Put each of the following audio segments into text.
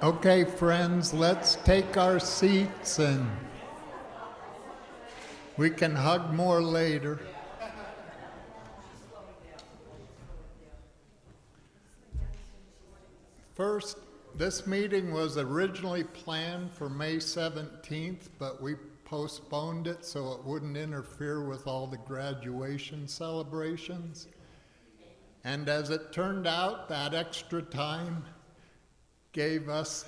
Okay, friends, let's take our seats and we can hug more later. First, this meeting was originally planned for May 17th, but we postponed it so it wouldn't interfere with all the graduation celebrations. And as it turned out, that extra time gave us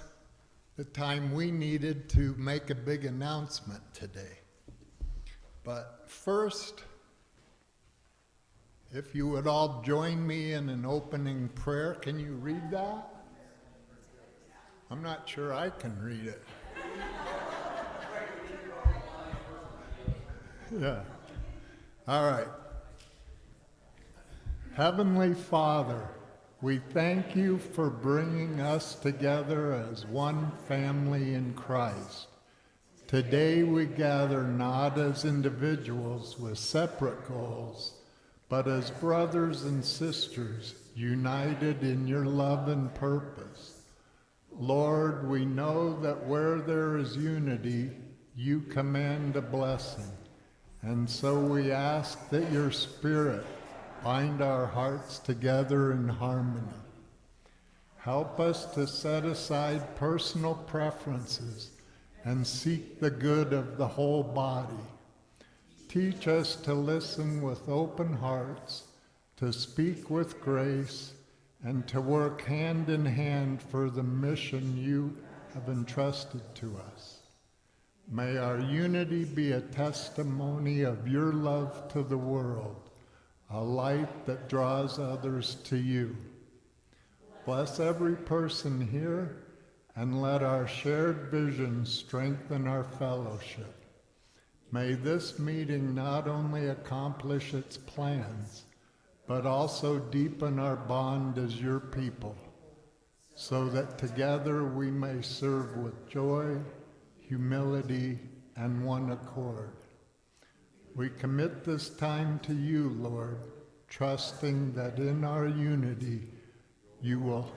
the time we needed to make a big announcement today. But first, if you would all join me in an opening prayer. Can you read that? I'm not sure I can read it. Yeah. All right. Heavenly Father, we thank you for bringing us together as one family in Christ. Today we gather not as individuals with separate goals, but as brothers and sisters united in your love and purpose. Lord, we know that where there is unity, you command a blessing. And so we ask that your Spirit bind our hearts together in harmony. Help us to set aside personal preferences and seek the good of the whole body. Teach us to listen with open hearts, to speak with grace, and to work hand in hand for the mission you have entrusted to us. May our unity be a testimony of your love to the world, a light that draws others to you. Bless every person here, and let our shared vision strengthen our fellowship. May this meeting not only accomplish its plans, but also deepen our bond as your people, so that together we may serve with joy, humility, and one accord. We commit this time to you, Lord, trusting that in our unity you will.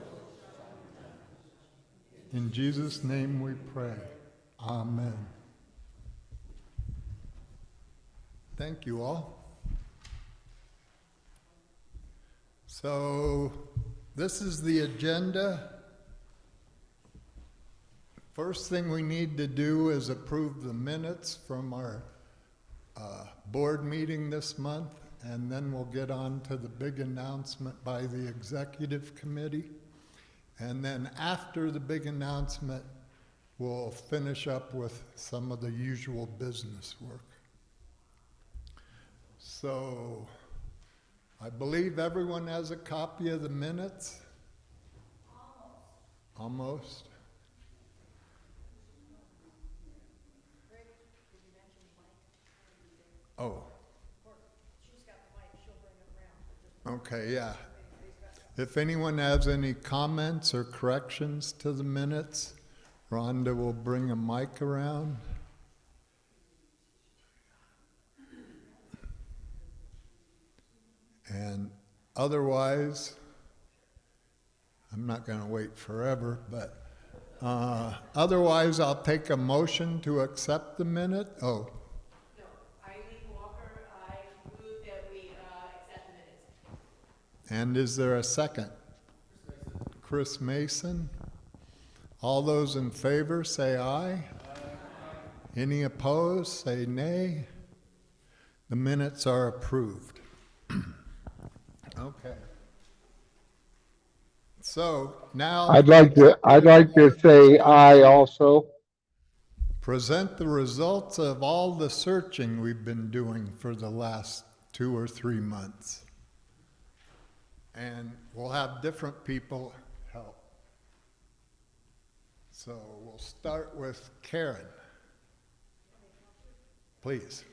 In Jesus' name we pray. Amen. Thank you all. So this is the agenda. First thing we need to do is approve the minutes from our board meeting this month, and then we'll get on to the big announcement by the executive committee. And then after the big announcement, we'll finish up with some of the usual business work. So I believe everyone has a copy of the minutes? Almost. Oh. Okay, yeah. If anyone has any comments or corrections to the minutes, Rhonda will bring a mic around. And otherwise, I'm not going to wait forever, but otherwise I'll take a motion to accept the minute. Oh. No, Eileen Walker, I move that we accept the minutes. And is there a second? Chris Mason. All those in favor say aye. Aye. Any opposed say nay. The minutes are approved. Okay. So now I'd like to say aye also. present the results of all the searching we've been doing for the last 2 or 3 months. And we'll have different people help. So we'll start with Karen. Please.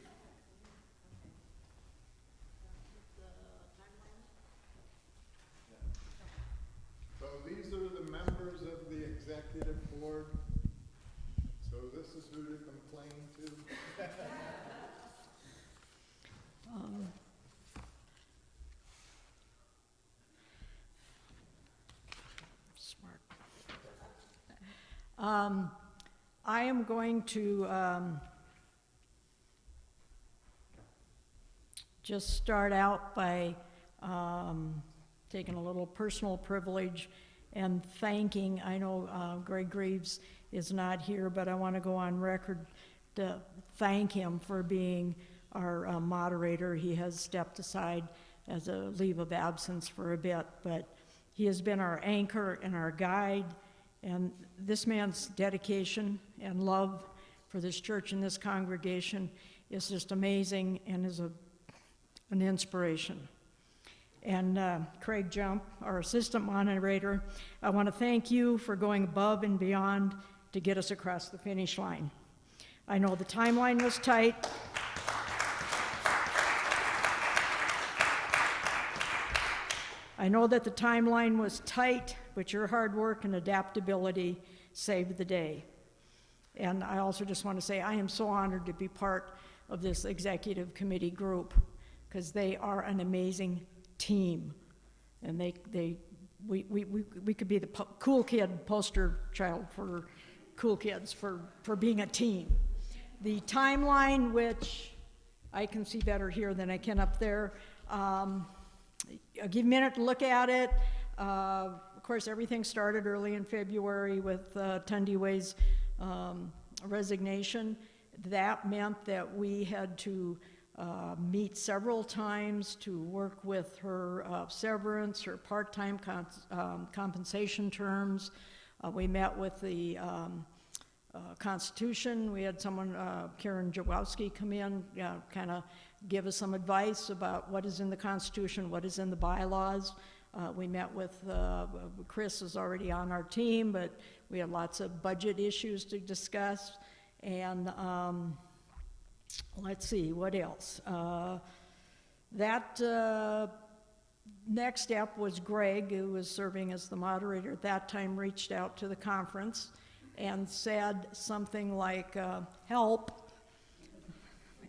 So these are the members of the executive board. So this is who to complain to. Smart. I am going to just start out by taking a little personal privilege and thanking, I know Greg Greaves is not here, but I want to go on record to thank him for being our moderator. He has stepped aside as a leave of absence for a bit, but he has been our anchor and our guide, and this man's dedication and love for this church and this congregation is just amazing and is an inspiration. And Craig Jump, our assistant moderator, I want to thank you for going above and beyond to get us across the finish line. I know the timeline was tight. I know that the timeline was tight, but your hard work and adaptability saved the day. And I also just want to say I am so honored to be part of this executive committee group because they are an amazing team. And we could be the cool kid poster child for cool kids for being a team. The timeline, which I can see better here than I can up there, I'll give you a minute to look at it. Of course, everything started early in February with Tundi Way's resignation. That meant that we had to meet several times to work with her severance, her part-time compensation terms. We met with the Constitution. We had someone, Karen Jawowski, come in, kind of give us some advice about what is in the Constitution, what is in the bylaws. We met with, Chris is already on our team, but we had lots of budget issues to discuss. And let's see, what else? Next step was Greg, who was serving as the moderator at that time, reached out to the conference and said something like, help.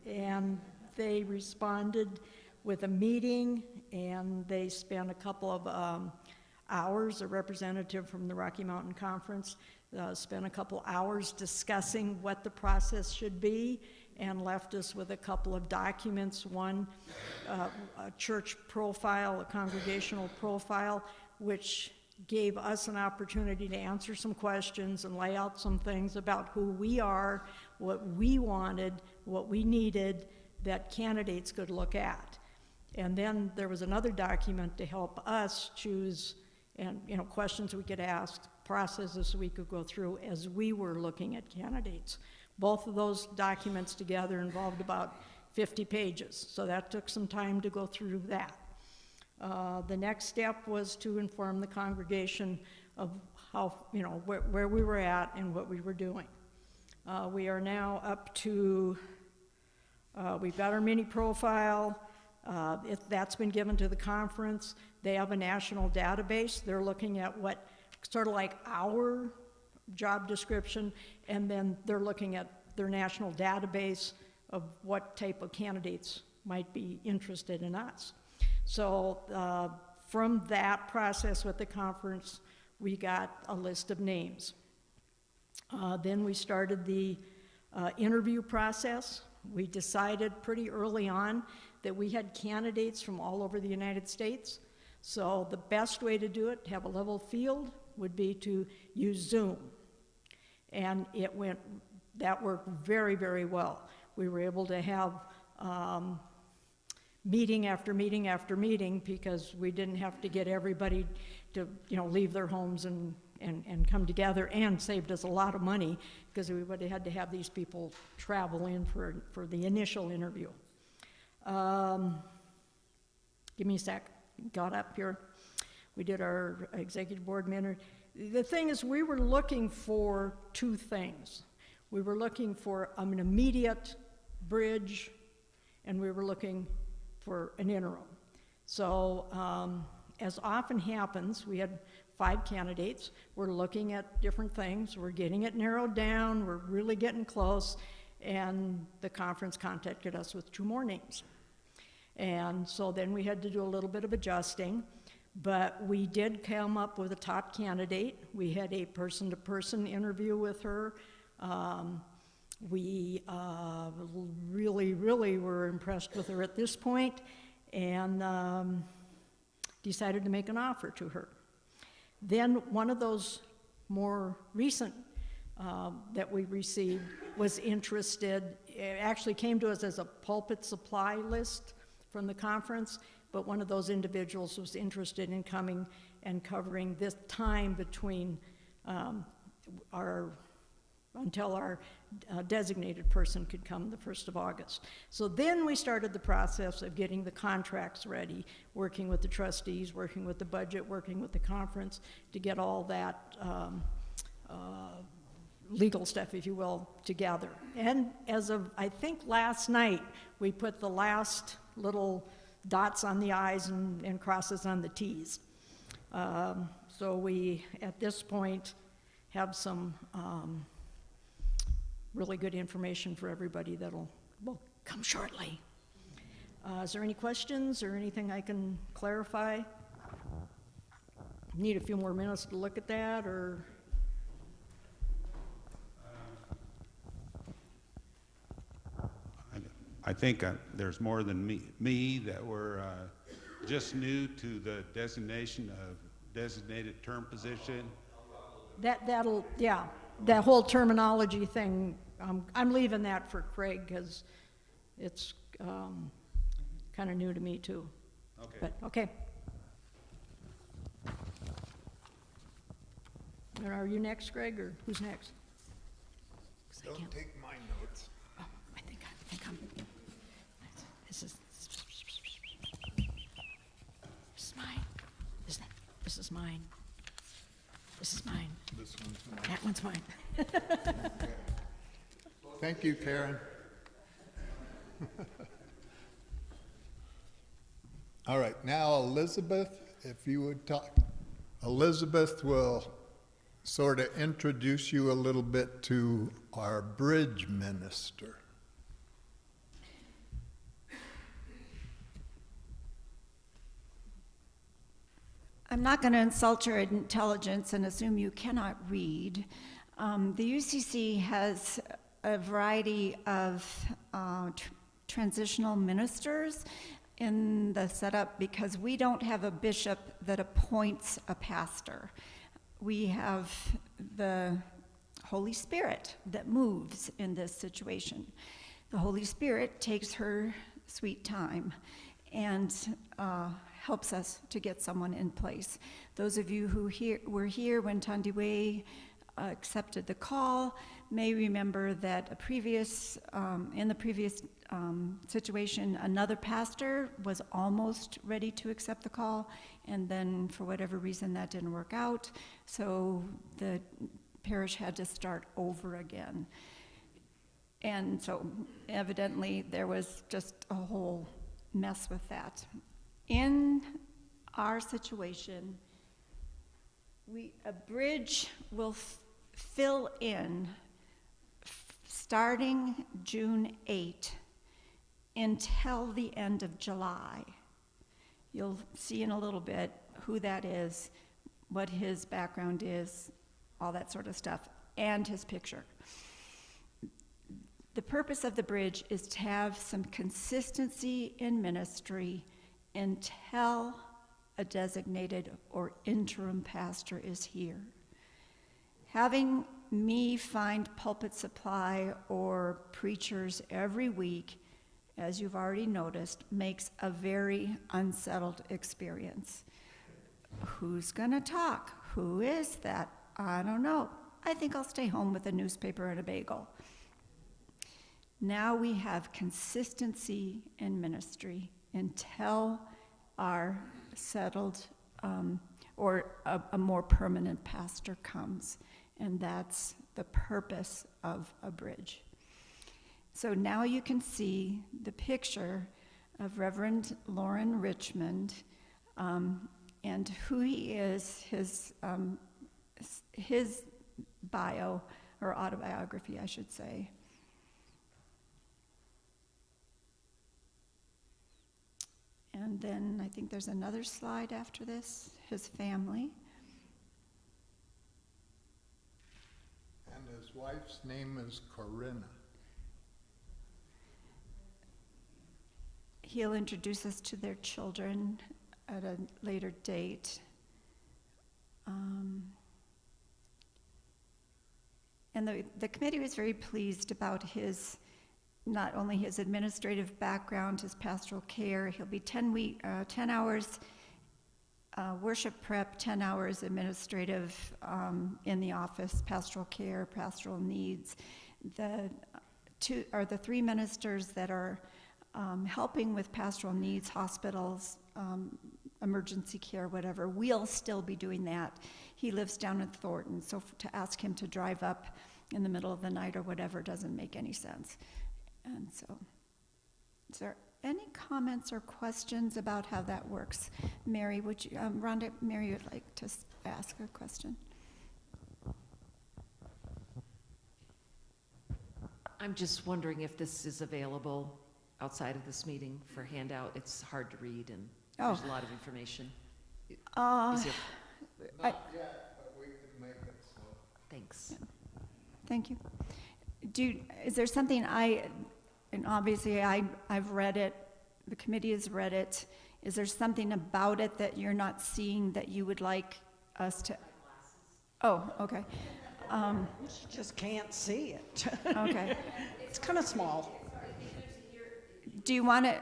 And they responded with a meeting, and they spent a couple of hours, a representative from the Rocky Mountain Conference spent a couple hours discussing what the process should be and left us with a couple of documents, one a church profile, a congregational profile, which gave us an opportunity to answer some questions and lay out some things about who we are, what we wanted, what we needed that candidates could look at. And then there was another document to help us choose, and questions we could ask, processes we could go through as we were looking at candidates. Both of those documents together involved about 50 pages, so that took some time to go through that. The next step was to inform the congregation of how, where we were at and what we were doing. We are now up to, we've got our mini profile. That's been given to the conference. They have a national database. They're looking at what, sort of like our job description, and then they're looking at their national database of what type of candidates might be interested in us. So from that process with the conference, we got a list of names. Then we started the interview process. We decided pretty early on that we had candidates from all over the United States. So the best way to do it, to have a level field, would be to use Zoom. And that worked very, very well. We were able to have meeting after meeting after meeting because we didn't have to get everybody to leave their homes and come together, and saved us a lot of money because we would have had to have these people travel in for the initial interview. Give me a sec. Got up here. We did our executive board minute. The thing is, we were looking for two things. We were looking for an immediate bridge, and we were looking for an interim. So, as often happens, we had 5 candidates. We're looking at different things. We're getting it narrowed down. We're really getting close. And the conference contacted us with 2 more names. And so then we had to do a little bit of adjusting. But we did come up with a top candidate. We had a person-to-person interview with her. We really were impressed with her at this point, and decided to make an offer to her. Then one of those more recent that we received was interested, it actually came to us as a pulpit supply list from the conference, but one of those individuals was interested in coming and covering this time between until our designated person could come the 1st of August. So then we started the process of getting the contracts ready, working with the trustees, working with the budget, working with the conference to get all that legal stuff, if you will, together. And as of, I think last night, we put the last little dots on the I's and crosses on the T's. So we, at this point, have some really good information for everybody will come shortly. Is there any questions or anything I can clarify? Need a few more minutes to look at that, or? I think there's more than me that were just new to the designation of designated term position. That'll, yeah, that whole terminology thing, I'm leaving that for Craig, because it's kind of new to me too. Okay. But, okay. And are you next, Greg, or who's next? 'Cause I Don't can't- take my notes. Oh, I think I'm, this is mine. This is mine. This is mine. This one's mine. That one's mine. Thank you, Karen. All right, now Elizabeth, if you would talk. Elizabeth will sort of introduce you a little bit to our bridge minister. I'm not going to insult your intelligence and assume you cannot read. The UCC has a variety of transitional ministers in the setup because we don't have a bishop that appoints a pastor. We have the Holy Spirit that moves in this situation. The Holy Spirit takes her sweet time and helps us to get someone in place. Those of you who were here when Tandiwe accepted the call may remember that in the previous situation, another pastor was almost ready to accept the call, and then for whatever reason that didn't work out, so the parish had to start over again. And so evidently there was just a whole mess with that. In our situation, a bridge will fill in starting June 8 until the end of July. You'll see in a little bit who that is, what his background is, all that sort of stuff, and his picture. The purpose of the bridge is to have some consistency in ministry until a designated or interim pastor is here. Having me find pulpit supply or preachers every week, as you've already noticed, makes a very unsettled experience. Who's gonna talk? Who is that? I don't know. I think I'll stay home with a newspaper and a bagel. Now we have consistency in ministry until our settled or a more permanent pastor comes, and that's the purpose of a bridge. So now you can see the picture of Reverend Loren Richmond and who he is, his bio, or autobiography, I should say. And then I think there's another slide after this, his family. And his wife's name is Corinna. He'll introduce us to their children at a later date. And the committee was very pleased about his, not only his administrative background, his pastoral care. He'll be 10 hours worship prep, 10 hours administrative in the office, pastoral care, pastoral needs. The three ministers that are helping with pastoral needs, hospitals, emergency care, whatever. We'll still be doing that. He lives down in Thornton, so to ask him to drive up in the middle of the night or whatever doesn't make any sense. And so, is there any comments or questions about how that works? Mary, would you, Rhonda, Mary would like to ask a question. I'm just wondering if this is available outside of this meeting for handout. It's hard to read and there's a lot of information. Is it- Not yet, but we can make it so. Thanks. Thank you. Is there something and obviously I've read it, the committee has read it. Is there something about it that you're not seeing that you would like us to? Oh, okay. Just can't see it. Okay. It's kind of small. Do you want it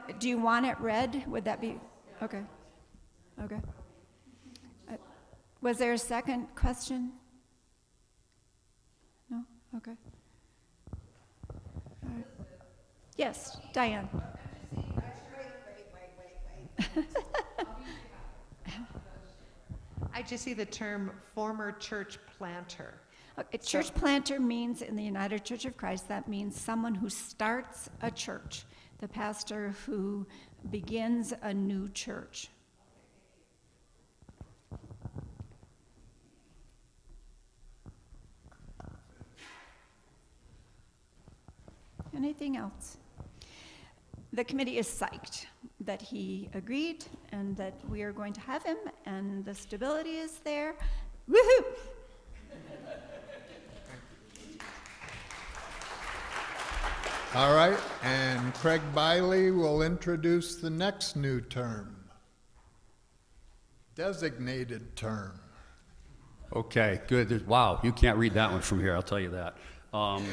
read? Would that be, okay. Okay. Was there a second question? No? Okay. All right. Yes, Diane. I just see the term former church planter. Okay, church planter means, in the United Church of Christ, that means someone who starts a church, the pastor who begins a new church. Anything else? The committee is psyched that he agreed and that we are going to have him, and the stability is there. Woohoo! All right, and Craig Biley will introduce the next new term. Designated term. Okay, good. Wow, you can't read that one from here, I'll tell you that. I'm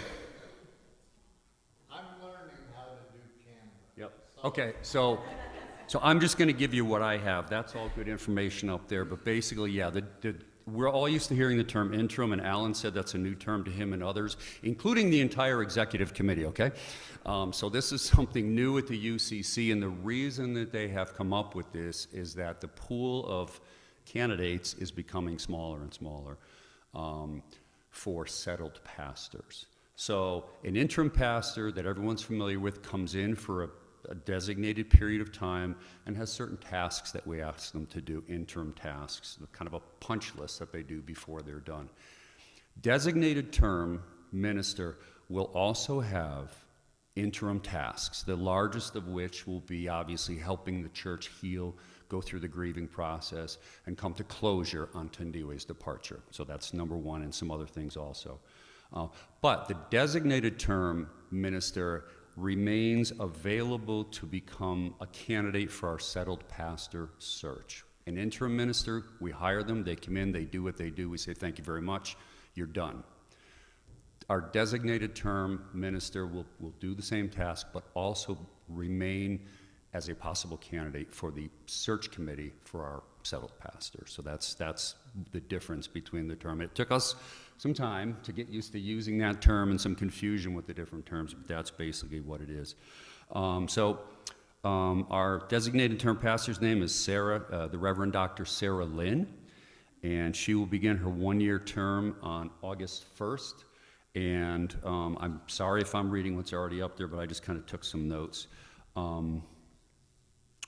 learning how to do Canva. Yep. Okay, so I'm just going to give you what I have. That's all good information up there, but basically, yeah, we're all used to hearing the term interim, and Alan said that's a new term to him and others, including the entire executive committee, okay? So this is something new at the UCC, and the reason that they have come up with this is that the pool of candidates is becoming smaller and smaller for settled pastors. So an interim pastor that everyone's familiar with comes in for a designated period of time and has certain tasks that we ask them to do, interim tasks, kind of a punch list that they do before they're done. Designated term minister will also have interim tasks, the largest of which will be obviously helping the church heal, go through the grieving process, and come to closure on Tundiwe's departure. So that's number one, and some other things also. But the designated term minister remains available to become a candidate for our settled pastor search. An interim minister, we hire them, they come in, they do what they do, we say thank you very much, you're done. Our designated term minister will do the same task, but also remain as a possible candidate for the search committee for our settled pastor. So that's the difference between the term. It took us some time to get used to using that term and some confusion with the different terms, but that's basically what it is. Our designated term pastor's name is Sarah, the Reverend Dr. Sarah Linn, and she will begin her one-year term on August 1st. And I'm sorry if I'm reading what's already up there, but I just kind of took some notes.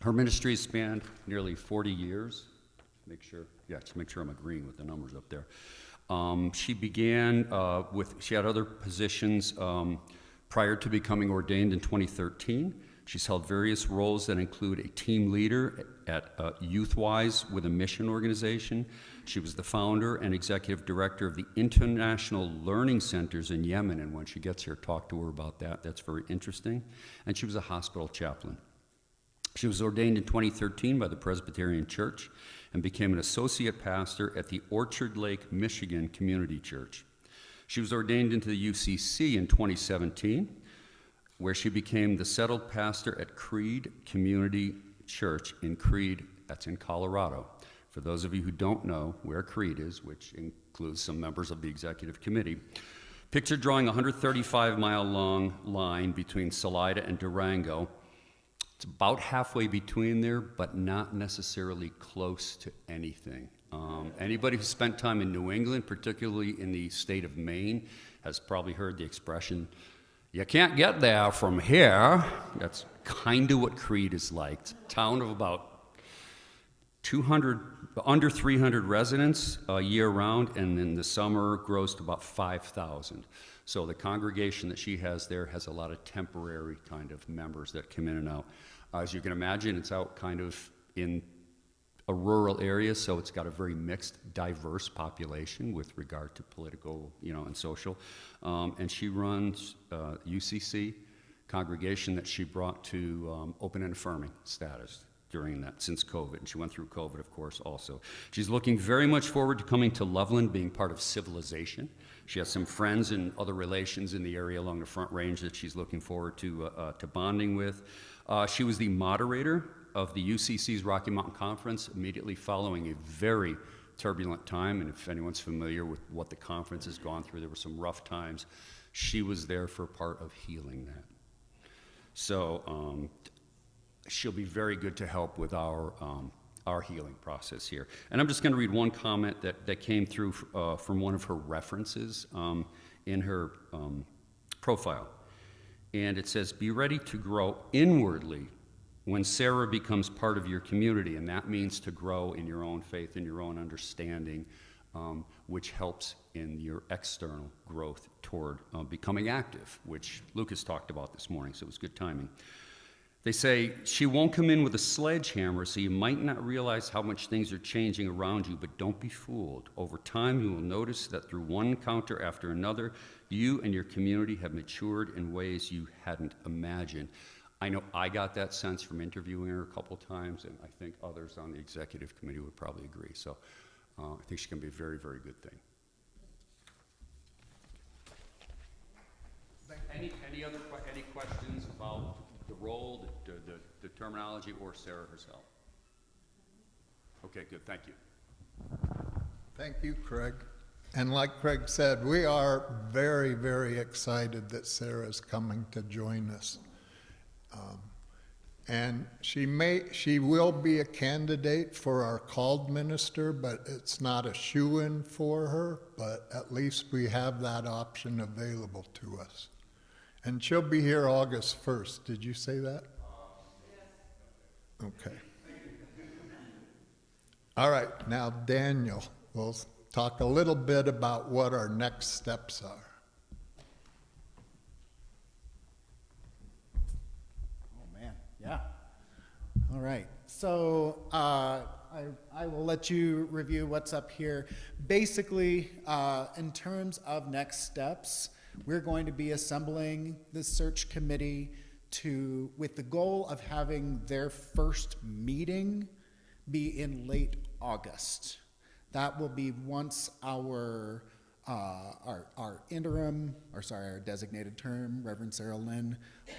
Her ministry has spanned nearly 40 years. To make sure I'm agreeing with the numbers up there. She began she had other positions prior to becoming ordained in 2013. She's held various roles that include a team leader at YouthWise with a mission organization. She was the founder and executive director of the International Learning Centers in Yemen, and when she gets here, talk to her about that. That's very interesting. And she was a hospital chaplain. She was ordained in 2013 by the Presbyterian Church and became an associate pastor at the Orchard Lake, Michigan Community Church. She was ordained into the UCC in 2017, where she became the settled pastor at Creed Community Church in Creed, that's in Colorado. For those of you who don't know where Creed is, which includes some members of the executive committee, picture drawing a 135-mile-long line between Salida and Durango. It's about halfway between there, but not necessarily close to anything. Anybody who spent time in New England, particularly in the state of Maine, has probably heard the expression, "You can't get there from here." That's kind of what Creed is like. It's a town of about under 300 residents year-round, and in the summer grows to about 5,000. So the congregation that she has there has a lot of temporary kind of members that come in and out. As you can imagine, it's out kind of in a rural area, so it's got a very mixed, diverse population with regard to political, and social. And she runs UCC, congregation that she brought to open and affirming status during that, since COVID. And she went through COVID, of course, also. She's looking very much forward to coming to Loveland, being part of civilization. She has some friends and other relations in the area along the Front Range that she's looking forward to bonding with. She was the moderator of the UCC's Rocky Mountain Conference immediately following a very turbulent time, and if anyone's familiar with what the conference has gone through, there were some rough times. She was there for part of healing that. So she'll be very good to help with our healing process here. And I'm just going to read one comment that came through from one of her references in her profile. And it says, "Be ready to grow inwardly when Sarah becomes part of your community," and that means to grow in your own faith and your own understanding, which helps in your external growth toward becoming active, which Lucas talked about this morning, so it was good timing. They say, "She won't come in with a sledgehammer, so you might not realize how much things are changing around you, but don't be fooled. Over time, you will notice that through one encounter after another, you and your community have matured in ways you hadn't imagined." I know I got that sense from interviewing her a couple times, and I think others on the executive committee would probably agree. So I think she's going to be a very, very good thing. Any questions about the role, the terminology, or Sarah herself? Okay, good. Thank you. Thank you, Craig. And like Craig said, we are very, very excited that Sarah's coming to join us. And she will be a candidate for our called minister, but it's not a shoo-in for her, but at least we have that option available to us. And she'll be here August 1st. Did you say that? Yes. Okay. All right, now Daniel will talk a little bit about what our next steps are. Yeah. All right. So I will let you review what's up here. Basically, in terms of next steps, we're going to be assembling the search committee with the goal of having their first meeting be in late August. That will be once our designated term, Reverend Sarah Linn,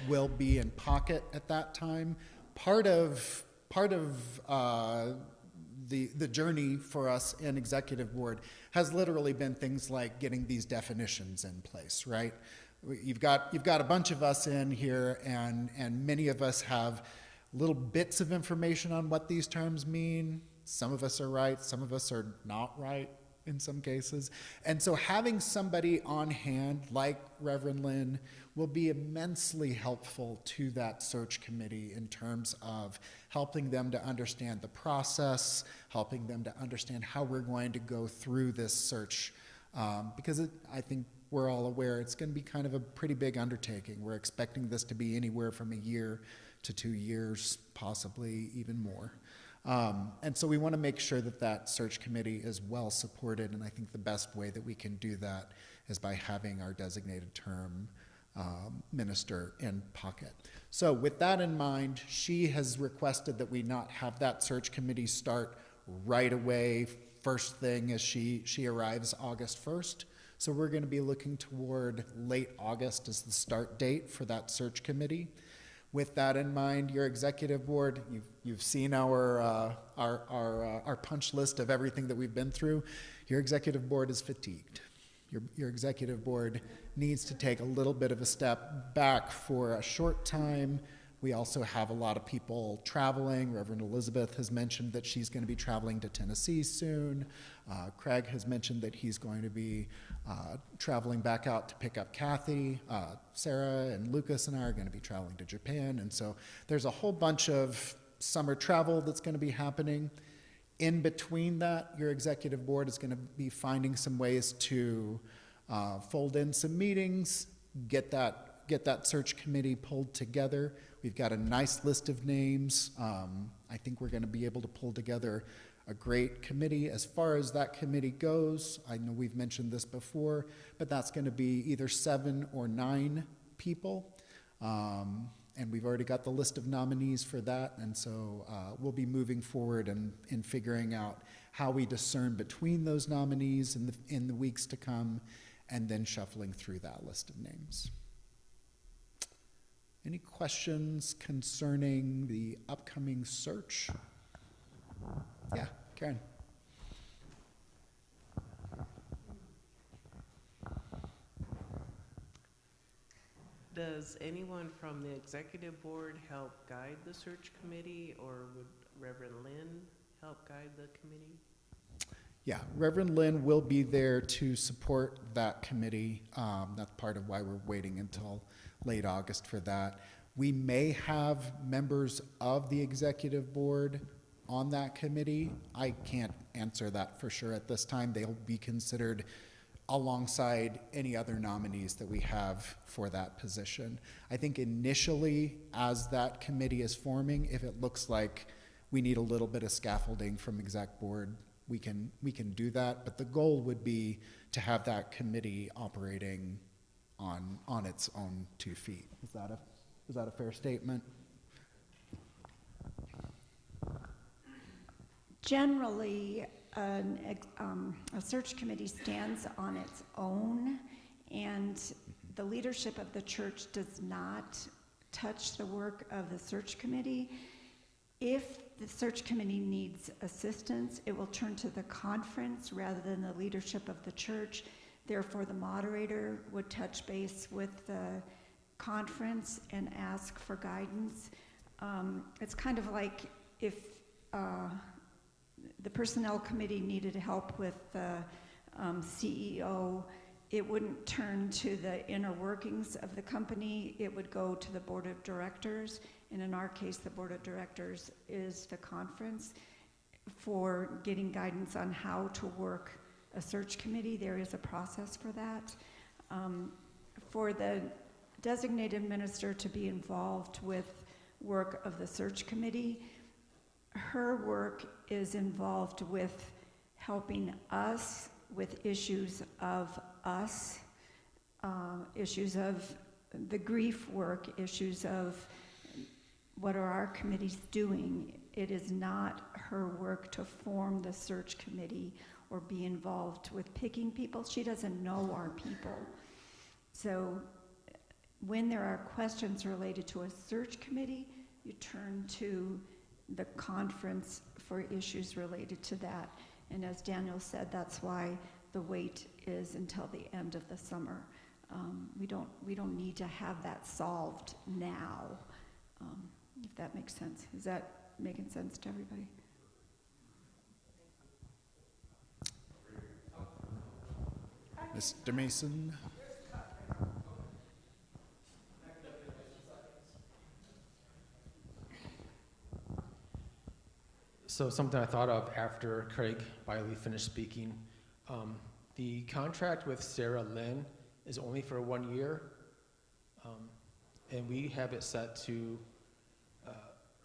will be in pocket at that time. Part of the journey for us in executive board has literally been things like getting these definitions in place, right? You've got a bunch of us in here, and many of us have little bits of information on what these terms mean. Some of us are right, some of us are not right in some cases. And so having somebody on hand like Reverend Linn will be immensely helpful to that search committee in terms of helping them to understand the process, helping them to understand how we're going to go through this search. Because I think we're all aware it's going to be kind of a pretty big undertaking. We're expecting this to be anywhere from a year to 2 years, possibly even more. And so we want to make sure that that search committee is well supported, and I think the best way that we can do that is by having our designated term minister in pocket. So with that in mind, she has requested that we not have that search committee start right away, first thing as she arrives August 1st. So we're going to be looking toward late August as the start date for that search committee. With that in mind, your executive board, you've seen our punch list of everything that we've been through. Your executive board is fatigued. Your executive board needs to take a little bit of a step back for a short time. We also have a lot of people traveling. Reverend Elizabeth has mentioned that she's going to be traveling to Tennessee soon. Craig has mentioned that he's going to be traveling back out to pick up Kathy. Sarah and Lucas and I are going to be traveling to Japan. And so there's a whole bunch of summer travel that's going to be happening. In between that, your executive board is going to be finding some ways to fold in some meetings, get that search committee pulled together. We've got a nice list of names. I think we're going to be able to pull together a great committee. As far as that committee goes, I know we've mentioned this before, but that's going to be either 7 or 9 people. And we've already got the list of nominees for that, and so we'll be moving forward in figuring out how we discern between those nominees in the weeks to come, and then shuffling through that list of names. Any questions concerning the upcoming search? Yeah, Karen. Does anyone from the executive board help guide the search committee, or would Reverend Linn help guide the committee? Yeah, Reverend Linn will be there to support that committee. That's part of why we're waiting until late August for that. We may have members of the executive board on that committee. I can't answer that for sure at this time. They'll be considered alongside any other nominees that we have for that position. I think initially, as that committee is forming, if it looks like we need a little bit of scaffolding from exec board, we can do that, but the goal would be to have that committee operating on its own 2 feet. Is that a fair statement? Generally, a search committee stands on its own, and the leadership of the church does not touch the work of the search committee. If the search committee needs assistance, it will turn to the conference rather than the leadership of the church. Therefore, the moderator would touch base with the conference and ask for guidance. It's kind of like if the personnel committee needed help with the CEO, it wouldn't turn to the inner workings of the company, it would go to the board of directors, and in our case, the board of directors is the conference. For getting guidance on how to work a search committee, there is a process for that. For the designated minister to be involved with work of the search committee, her work is involved with helping us with issues of us, issues of the grief work, issues of what are our committees doing. It is not her work to form the search committee or be involved with picking people. She doesn't know our people. So when there are questions related to a search committee, you turn to the conference for issues related to that. And as Daniel said, that's why the wait is until the end of the summer. We don't need to have that solved now, if that makes sense. Is that making sense to everybody? Mr. Mason? So something I thought of after Craig Biley finished speaking, the contract with Sarah Linn is only for 1 year, and we have it set to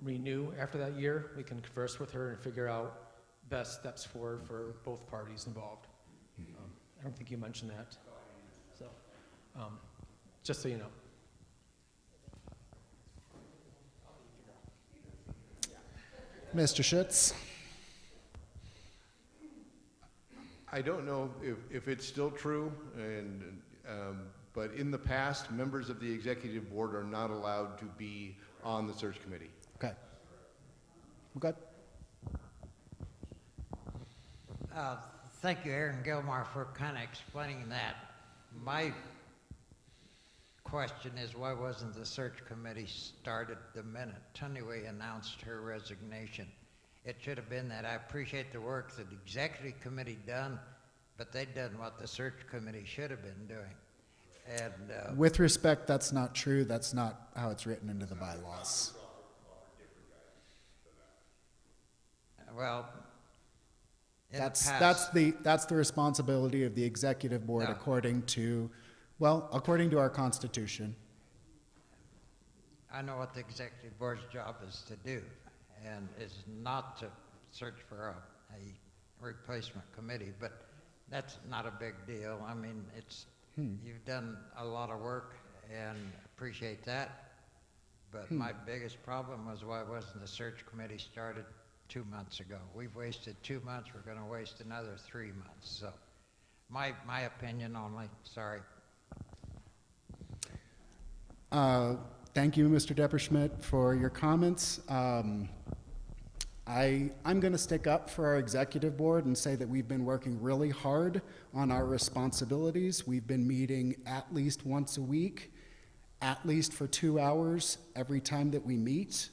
renew after that year, we can converse with her and figure out best steps forward for both parties involved. I don't think you mentioned that. So, just so you know. Mr. Schutz? I don't know if it's still true, but in the past, members of the executive board are not allowed to be on the search committee. Okay. Okay. Thank you, Aaron Gilmore, for kind of explaining that. My question is, why wasn't the search committee started the minute Tunniway announced her resignation? It should have been that. I appreciate the work that the executive committee done, but they'd done what the search committee should have been doing. And with respect, that's not true. That's not how it's written into the bylaws. Well, that's the responsibility of the executive board, No. according to our Constitution. I know what the executive board's job is to do, and is not to search for a replacement committee, but that's not a big deal. I mean, you've done a lot of work, and appreciate that, but my biggest problem was, why wasn't the search committee started 2 months ago? We've wasted 2 months, we're gonna waste another 3 months, so my opinion only, sorry. Thank you, Mr. Depperschmidt, for your comments. I'm going to stick up for our executive board and say that we've been working really hard on our responsibilities. We've been meeting at least once a week, at least for 2 hours every time that we meet.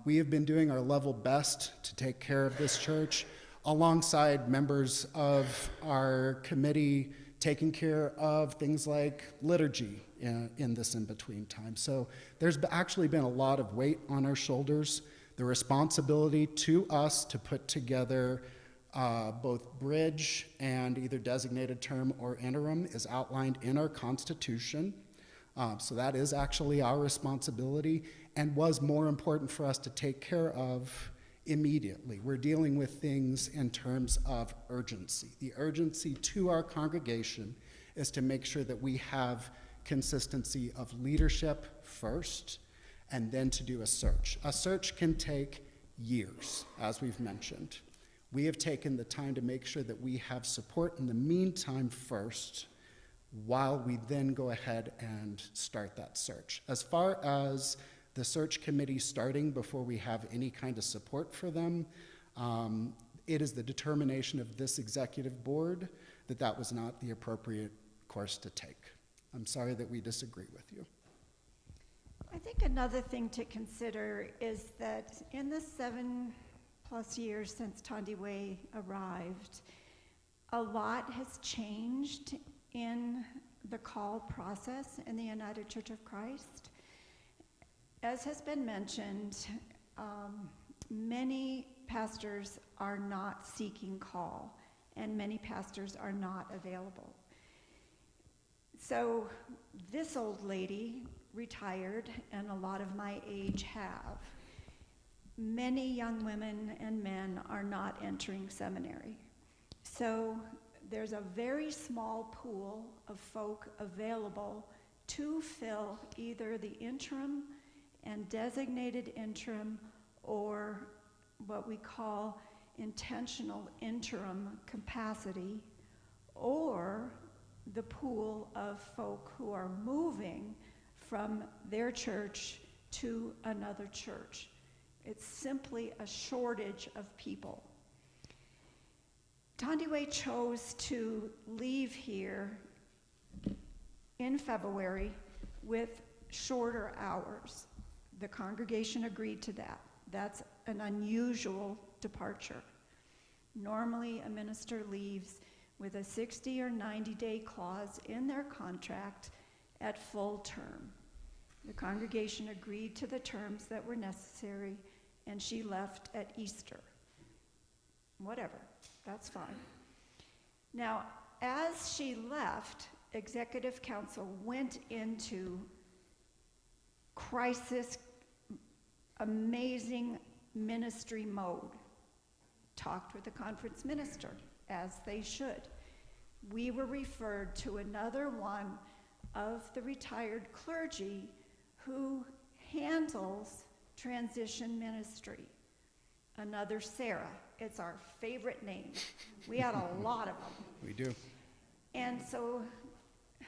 We have been doing our level best to take care of this church, alongside members of our committee taking care of things like liturgy in this in-between time. So there's actually been a lot of weight on our shoulders. The responsibility to us to put together both bridge and either designated term or interim is outlined in our Constitution. So that is actually our responsibility, and was more important for us to take care of immediately. We're dealing with things in terms of urgency. The urgency to our congregation is to make sure that we have consistency of leadership first, and then to do a search. A search can take years, as we've mentioned. We have taken the time to make sure that we have support in the meantime first, while we then go ahead and start that search. As far as the search committee starting before we have any kind of support for them, it is the determination of this executive board that that was not the appropriate course to take. I'm sorry that we disagree with you. I think another thing to consider is that in the 7+ years since Tundiway arrived, a lot has changed in the call process in the United Church of Christ. As has been mentioned, many pastors are not seeking call, and many pastors are not available. So this old lady retired, and a lot of my age have. Many young women and men are not entering seminary. So there's a very small pool of folk available to fill either the interim and designated interim, or what we call intentional interim capacity, or the pool of folk who are moving from their church to another church. It's simply a shortage of people. Tundiway chose to leave here in February with shorter hours. The congregation agreed to that. That's an unusual departure. Normally, a minister leaves with a 60 or 90-day clause in their contract at full term. The congregation agreed to the terms that were necessary, and she left at Easter. Whatever, that's fine. Now, as she left, Executive Council went into crisis amazing ministry mode. Talked with the conference minister, as they should. We were referred to another one of the retired clergy who handles transition ministry. Another Sarah. It's our favorite name. We had a lot of them. We do. And so,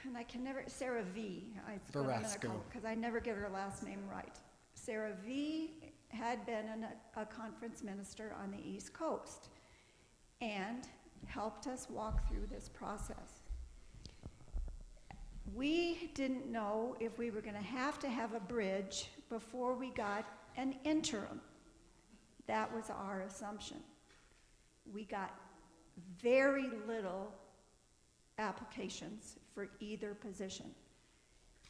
and I can never, Sarah V. Because I never get her last name right. Sarah V. had been a conference minister on the East Coast and helped us walk through this process. We didn't know if we were going to have a bridge before we got an interim. That was our assumption. We got very little applications for either position.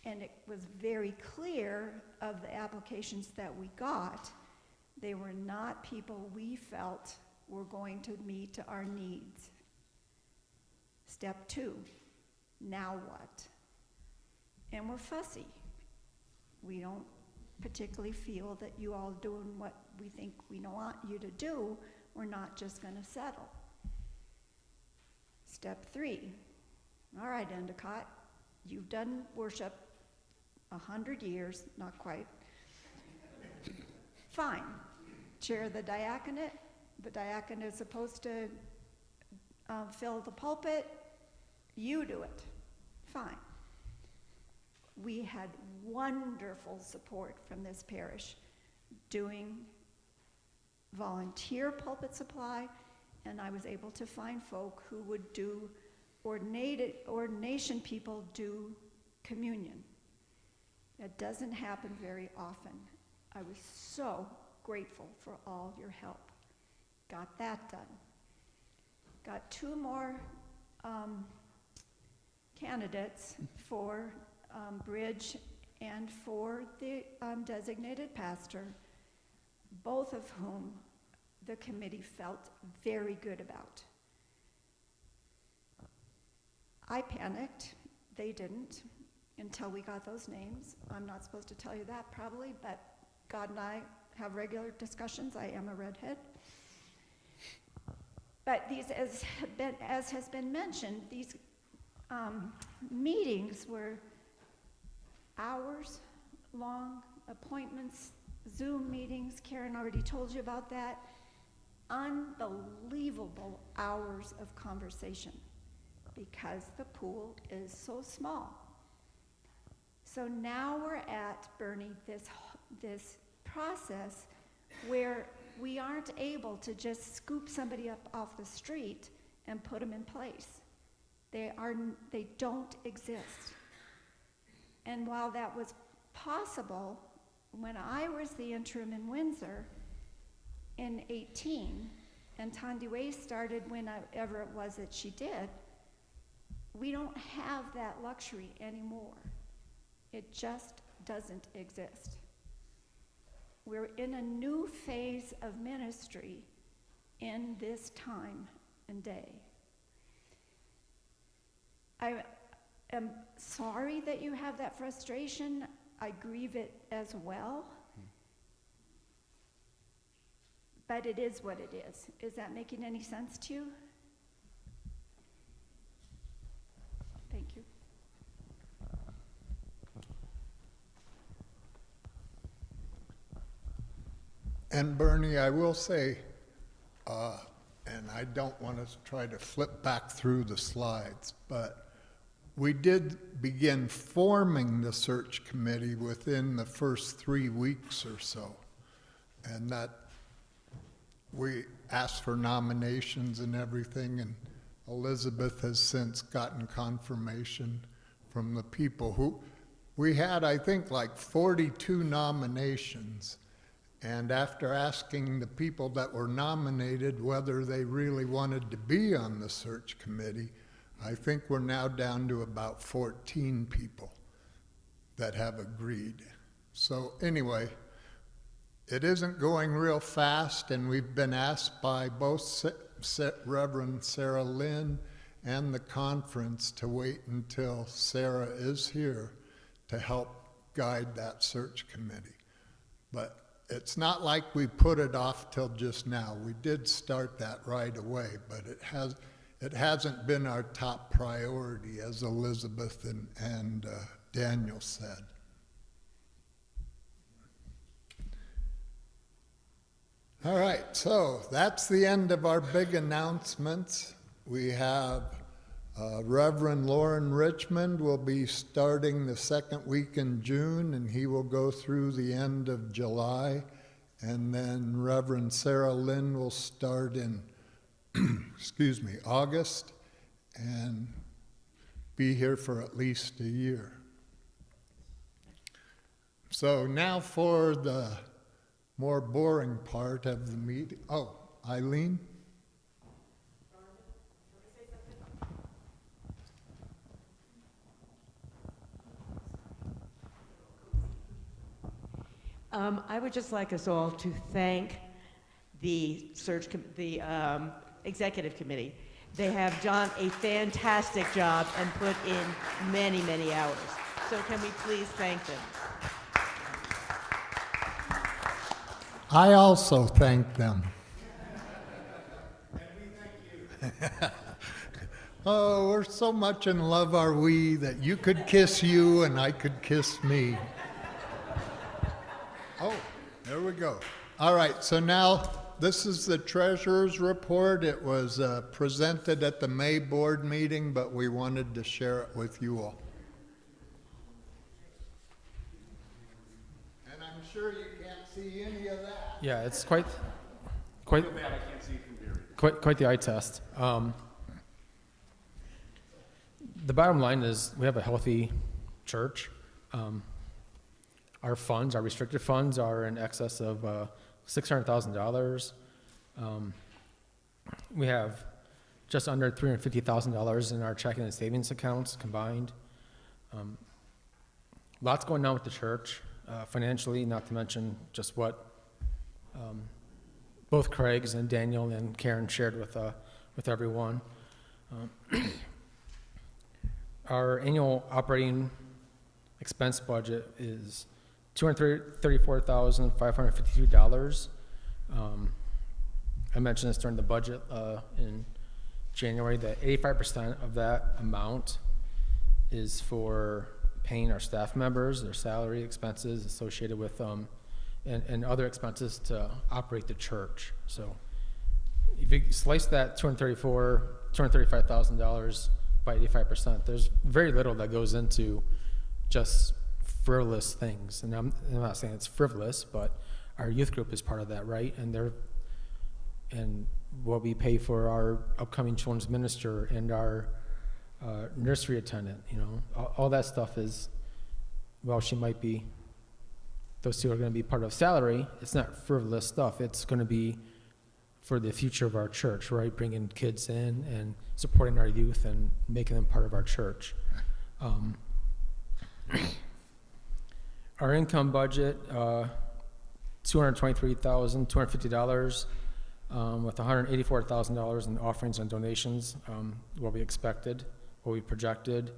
And it was very clear of the applications that we got, they were not people we felt were going to meet our needs. Step 2, now what? And we're fussy. We don't particularly feel that you all doing what we think we want you to do. We're not just going to settle. Step 3, all right, Endicott, you've done worship 100 years, not quite. Fine. Chair the diaconate. The diaconate is supposed to fill the pulpit. You do it. Fine. We had wonderful support from this parish doing volunteer pulpit supply, and I was able to find folk who would do ordination people do communion. That doesn't happen very often. I was so grateful for all your help. Got that done. Got 2 more candidates for bridge and for the designated pastor, both of whom the committee felt very good about. I panicked. They didn't until we got those names. I'm not supposed to tell you that probably, but God and I have regular discussions. I am a redhead. But these, as has been mentioned, these meetings were hours long, appointments, Zoom meetings. Karen already told you about that. Unbelievable hours of conversation because the pool is so small. So now we're at, Bernie, this process where we aren't able to just scoop somebody up off the street and put them in place. They don't exist. And while that was possible, when I was the interim in Windsor in 18, and Tandiwe started whenever it was that she did, we don't have that luxury anymore. It just doesn't exist. We're in a new phase of ministry in this time and day. I am sorry that you have that frustration. I grieve it as well. But it is what it is. Is that making any sense to you? Thank you. And Bernie, I will say, and I don't want to try to flip back through the slides, but we did begin forming the search committee within the first 3 weeks or so. And that we asked for nominations and everything, and Elizabeth has since gotten confirmation from the people who, we had, I think, like 42 nominations. And after asking the people that were nominated whether they really wanted to be on the search committee, I think we're now down to about 14 people that have agreed. So anyway, it isn't going real fast, and we've been asked by both Reverend Sarah Linn and the conference to wait until Sarah is here to help guide that search committee. But it's not like we put it off till just now. We did start that right away, but it hasn't been our top priority, as Elizabeth and Daniel said. All right, so that's the end of our big announcements. We have Reverend Loren Richmond will be starting the second week in June, and he will go through the end of July. And then Reverend Sarah Linn will start in, excuse me, August, and be here for at least a year. So now for the more boring part of the meeting. Oh, Eileen? I would just like us all to thank the executive committee. They have done a fantastic job and put in many, many hours. So can we please thank them? I also thank them. Oh, we're so much in love, are we, that you could kiss you and I could kiss me. Oh, there we go. All right, so now this is the treasurer's report. It was presented at the May board meeting, but we wanted to share it with you all. And I'm sure you can't see any of that. Yeah, it's Quite bad I can't see from here. quite the eye test. The bottom line is we have a healthy church. Our funds, our restricted funds, are in excess of $600,000. We have just under $350,000 in our checking and savings accounts combined. Lots going on with the church financially, not to mention just what both Craig's and Daniel and Karen shared with everyone. Our annual operating expense budget is $234,552. I mentioned this during the budget in January, that 85% of that amount is for paying our staff members, their salary expenses associated with and other expenses to operate the church. So if you slice that $235,000 by 85%, there's very little that goes into just frivolous things. And I'm not saying it's frivolous, but our youth group is part of that, right? And what we pay for our upcoming children's minister and our nursery attendant, all that stuff is, well, she might be, those two are going to be part of salary. It's not frivolous stuff. It's going to be for the future of our church, right? Bringing kids in and supporting our youth and making them part of our church. Our income budget, $223,250, with $184,000 in offerings and donations, what we expected, what we projected.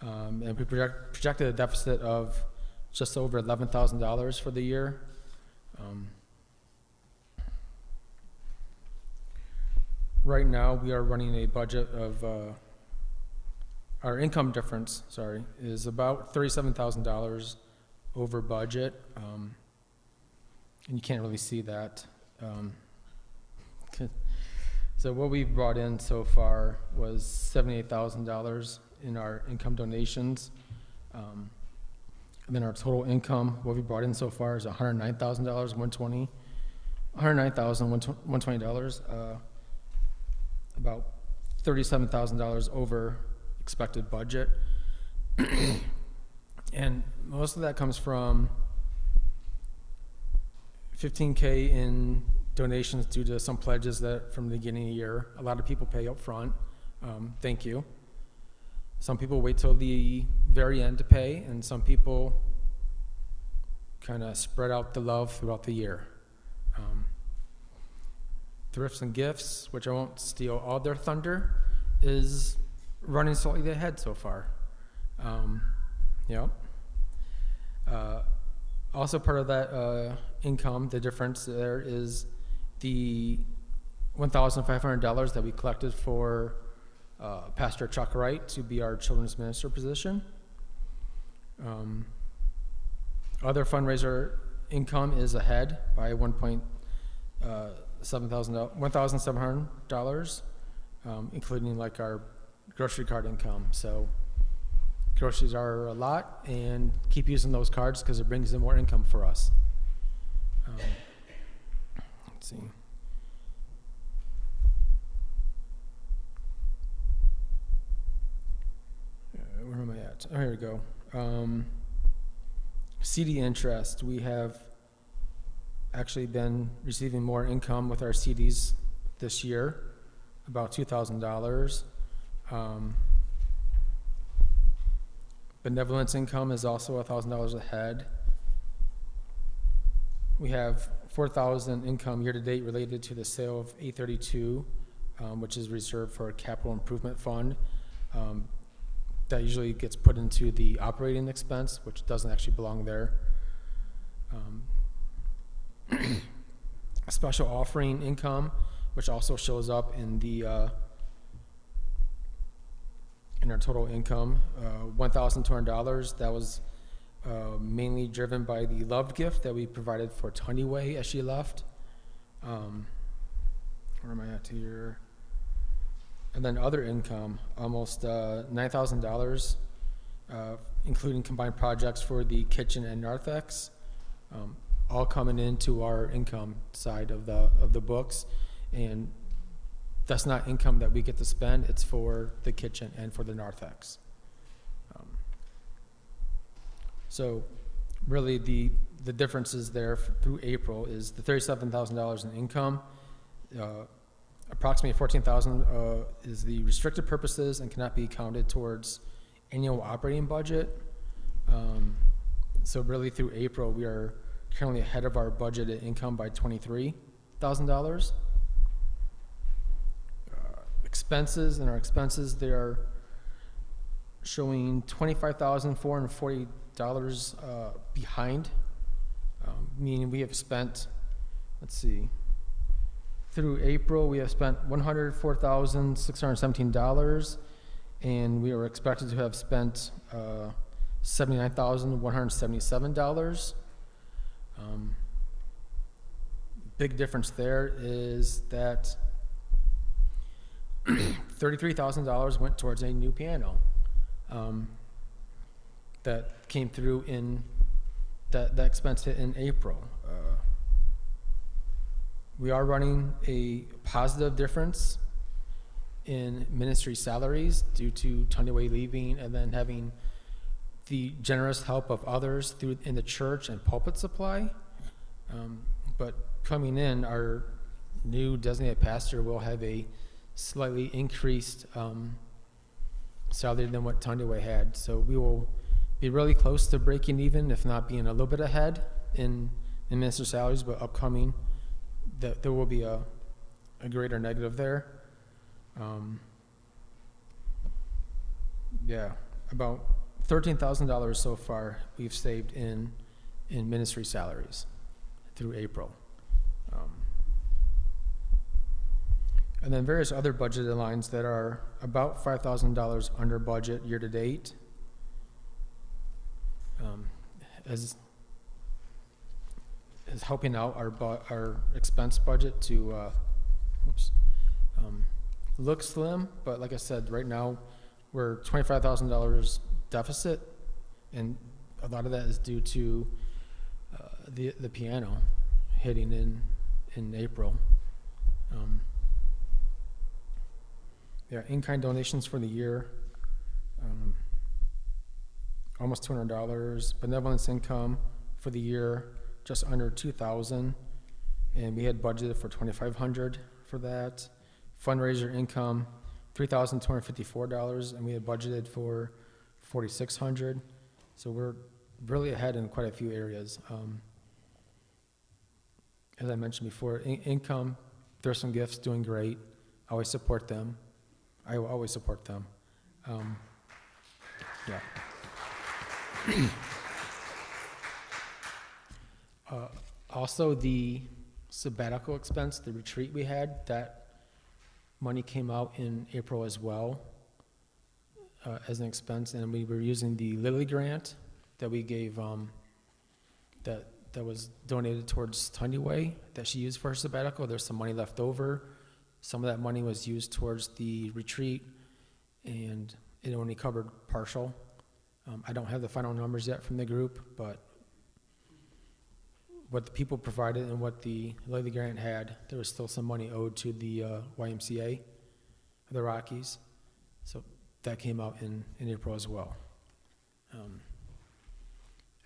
And we projected a deficit of just over $11,000 for the year. Right now, we are running a budget of, our income difference, is about $37,000 over budget. And you can't really see that. So what we've brought in so far was $78,000 in our income donations. And then our total income, what we brought in so far is $109,120. $109,120, about $37,000 over expected budget. And most of that comes from $15K in donations due to some pledges that from the beginning of the year. A lot of people pay up front. Thank you. Some people wait till the very end to pay, and some people kind of spread out the love throughout the year. Thrifts and gifts, which I won't steal all their thunder, is running slightly ahead so far. Also part of that income, the difference there is the $1,500 that we collected for Pastor Chuck Wright to be our children's minister position. Other fundraiser income is ahead by $1,700, including like our grocery card income. So groceries are a lot, and keep using those cards because it brings in more income for us. Let's see. Where am I at? Oh, here we go. CD interest. We have actually been receiving more income with our CDs this year, about $2,000. Benevolence income is also $1,000 ahead. We have $4,000 income year to date related to the sale of 832, which is reserved for a capital improvement fund. That usually gets put into the operating expense, which doesn't actually belong there. Special offering income, which also shows up in the in our total income, $1,200. That was mainly driven by the love gift that we provided for Honeyway as she left. Where am I at here? And then other income, almost $9,000, including combined projects for the kitchen and narthex, all coming into our income side of the books. And that's not income that we get to spend, it's for the kitchen and for the narthex. So really the differences there through April is the $37,000 in income. Approximately $14,000 is the restricted purposes and cannot be counted towards annual operating budget. So really through April, we are currently ahead of our budgeted income by $23,000. Expenses, and our expenses, they are showing $25,440 behind, meaning we have spent, let's see, through April, we have spent $104,617, and we are expected to have spent $79,177. Big difference there is that $33,000 went towards a new piano that came through in that expense hit in April. We are running a positive difference in ministry salaries due to Honeyway leaving and then having the generous help of others in the church and pulpit supply. But coming in, our new designated pastor will have a slightly increased salary than what Honeyway had. So we will be really close to breaking even, if not being a little bit ahead in minister salaries, but upcoming, there will be a greater negative there. Yeah, about $13,000 so far we've saved in ministry salaries through April. And then various other budgeted lines that are about $5,000 under budget year to date. As helping out our expense budget to look slim, but like I said, right now we're $25,000 deficit, and a lot of that is due to the piano hitting in April. Yeah, in-kind donations for the year, almost $200. Benevolence income for the year, just under $2,000, and we had budgeted for $2,500 for that. Fundraiser income, $3,254, and we had budgeted for $4,600. So we're really ahead in quite a few areas. As I mentioned before, income, there's some gifts doing great. I always support them. I will always support them. Yeah. Also, the sabbatical expense, the retreat we had, that money came out in April as well as an expense, and we were using the Lilly grant that we gave, that was donated towards Tiny Way that she used for her sabbatical. There's some money left over. Some of that money was used towards the retreat, and it only covered partial. I don't have the final numbers yet from the group, but what the people provided and what the Lilly grant had, there was still some money owed to the YMCA, the Rockies. So that came out in April as well.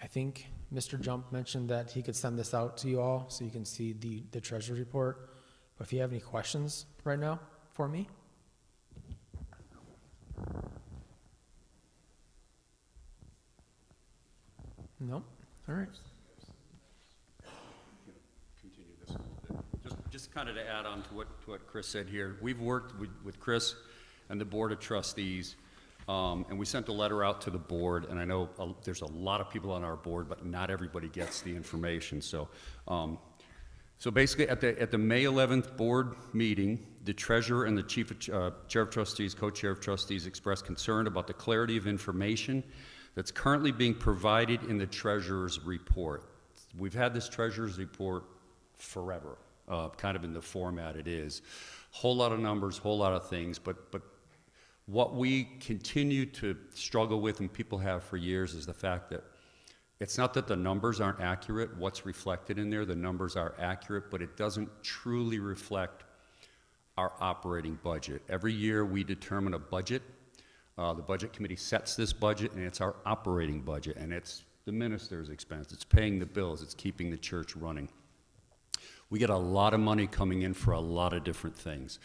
I think Mr. Jump mentioned that he could send this out to you all so you can see the treasurer's report. But if you have any questions right now for me. No? All right. Continue this a little bit. Just kind of to add on to what Chris said here. We've worked with Chris and the Board of Trustees, and we sent a letter out to the board, and I know there's a lot of people on our board, but not everybody gets the information. So basically at the May 11th board meeting, the treasurer and the chair of trustees, co-chair of trustees expressed concern about the clarity of information that's currently being provided in the treasurer's report. We've had this treasurer's report forever, kind of in the format it is. Whole lot of numbers, whole lot of things, but what we continue to struggle with, and people have for years, is the fact that it's not that the numbers aren't accurate. What's reflected in there, the numbers are accurate, but it doesn't truly reflect our operating budget. Every year we determine a budget. The budget committee sets this budget, and it's our operating budget, and it's the minister's expense. It's paying the bills. It's keeping the church running. We get a lot of money coming in for a lot of different things.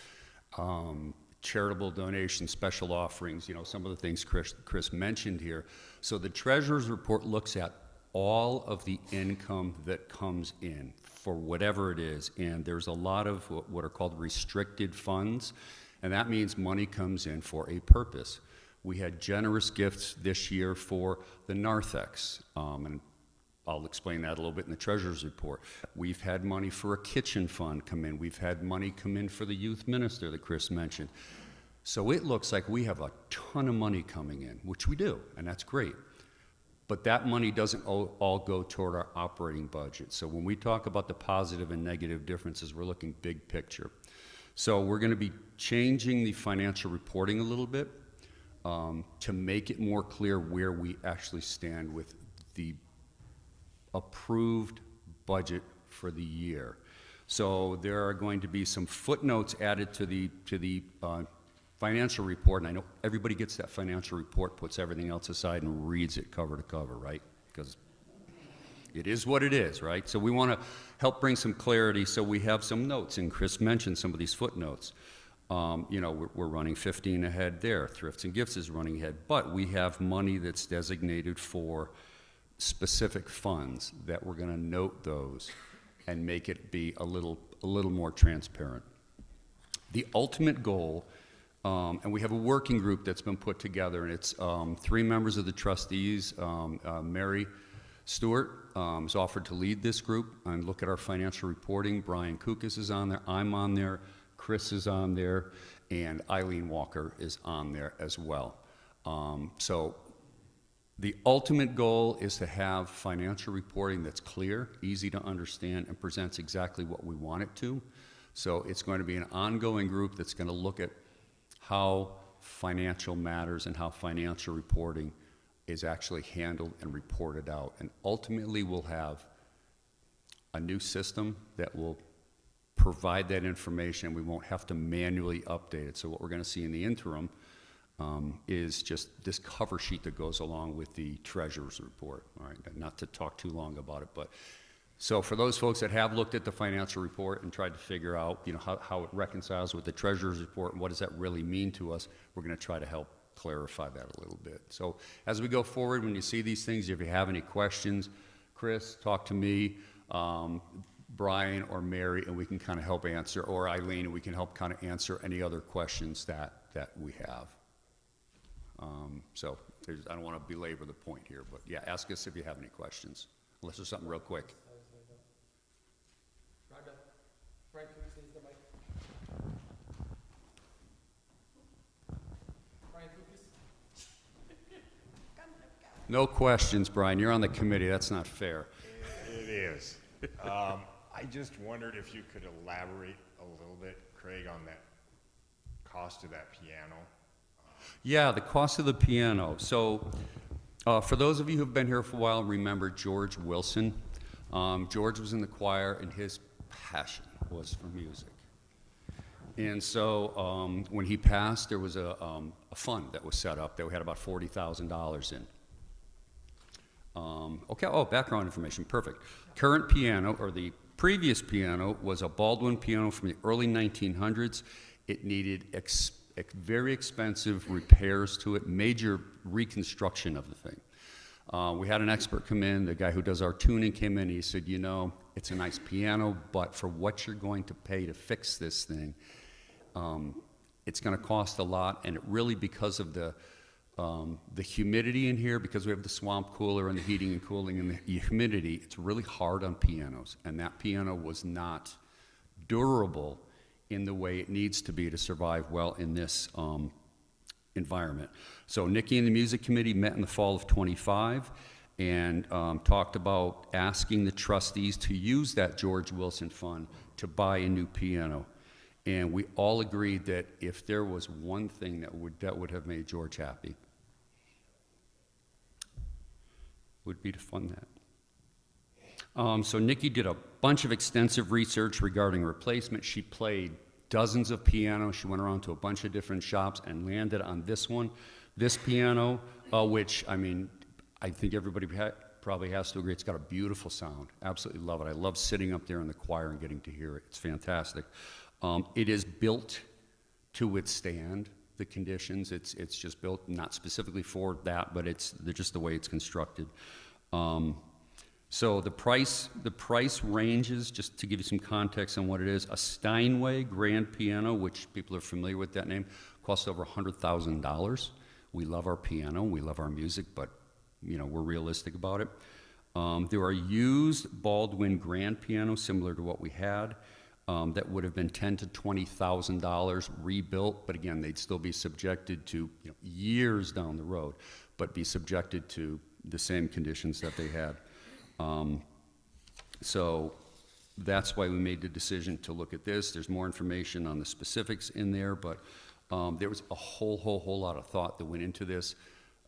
Charitable donations, special offerings, some of the things Chris mentioned here. So the treasurer's report looks at all of the income that comes in for whatever it is, and there's a lot of what are called restricted funds, and that means money comes in for a purpose. We had generous gifts this year for the narthex, and I'll explain that a little bit in the treasurer's report. We've had money for a kitchen fund come in. We've had money come in for the youth minister that Chris mentioned. So it looks like we have a ton of money coming in, which we do, and that's great. But that money doesn't all go toward our operating budget. So when we talk about the positive and negative differences, we're looking big picture. So we're going to be changing the financial reporting a little bit to make it more clear where we actually stand with the approved budget for the year. So there are going to be some footnotes added to the financial report, and I know everybody gets that financial report, puts everything else aside, and reads it cover to cover, right? Because it is what it is, right? So we want to help bring some clarity, so we have some notes, and Chris mentioned some of these footnotes. We're running 15 ahead there. Thrifts and Gifts is running ahead, but we have money that's designated for specific funds that we're going to note those and make it be a little more transparent. The ultimate goal, and we have a working group that's been put together, and it's 3 members of the trustees. Mary Stewart is offered to lead this group and look at our financial reporting. Brian Kukas is on there. I'm on there. Chris is on there. And Eileen Walker is on there as well. So the ultimate goal is to have financial reporting that's clear, easy to understand, and presents exactly what we want it to. So it's going to be an ongoing group that's going to look at how financial matters and how financial reporting is actually handled and reported out. And ultimately, we'll have a new system that will provide that information. We won't have to manually update it. So what we're going to see in the interim is just this cover sheet that goes along with the treasurer's report. All right, not to talk too long about it, but so for those folks that have looked at the financial report and tried to figure out, how it reconciles with the treasurer's report and what does that really mean to us, we're going to try to help clarify that a little bit. So as we go forward, when you see these things, if you have any questions, Chris, talk to me, Brian or Mary, and we can kind of help answer, or Eileen, and we can help kind of answer any other questions that we have. So I don't want to belabor the point here, but yeah, ask us if you have any questions, unless there's something real quick. No questions, Brian. You're on the committee. That's not fair. It is. I just wondered if you could elaborate a little bit, Craig, on that cost of that piano. Yeah, the cost of the piano. So, for those of you who've been here for a while, remember George Wilson. George was in the choir, and his passion was for music. And so, when he passed, there was a fund that was set up that we had about $40,000 in. Okay, background information, perfect. Current piano, or the previous piano, was a Baldwin piano from the early 1900s. It needed very expensive repairs to it, major reconstruction of the thing. We had an expert come in, the guy who does our tuning came in, he said, it's a nice piano, but for what you're going to pay to fix this thing, it's going to cost a lot, and it really, because of the humidity in here, because we have the swamp cooler and the heating and cooling and the humidity, it's really hard on pianos, and that piano was not durable in the way it needs to be to survive well in this environment. So Nikki and the music committee met in the fall of '25 and talked about asking the trustees to use that George Wilson fund to buy a new piano. And we all agreed that if there was one thing that would have made George happy, would be to fund that. So Nikki did a bunch of extensive research regarding replacement. She played dozens of pianos. She went around to a bunch of different shops and landed on this one, this piano, which, I think everybody probably has to agree, it's got a beautiful sound. Absolutely love it. I love sitting up there in the choir and getting to hear it. It's fantastic. It is built to withstand the conditions. It's just built not specifically for that, but they're just the way it's constructed. So the price ranges, just to give you some context on what it is, a Steinway grand piano, which people are familiar with that name, costs over $100,000. We love our piano, we love our music, but we're realistic about it. There are used Baldwin grand pianos similar to what we had that would have been $10,000 to $20,000 rebuilt, but again, they'd still be subjected to years down the road, but be subjected to the same conditions that they had. So that's why we made the decision to look at this. There's more information on the specifics in there, but there was a whole lot of thought that went into this.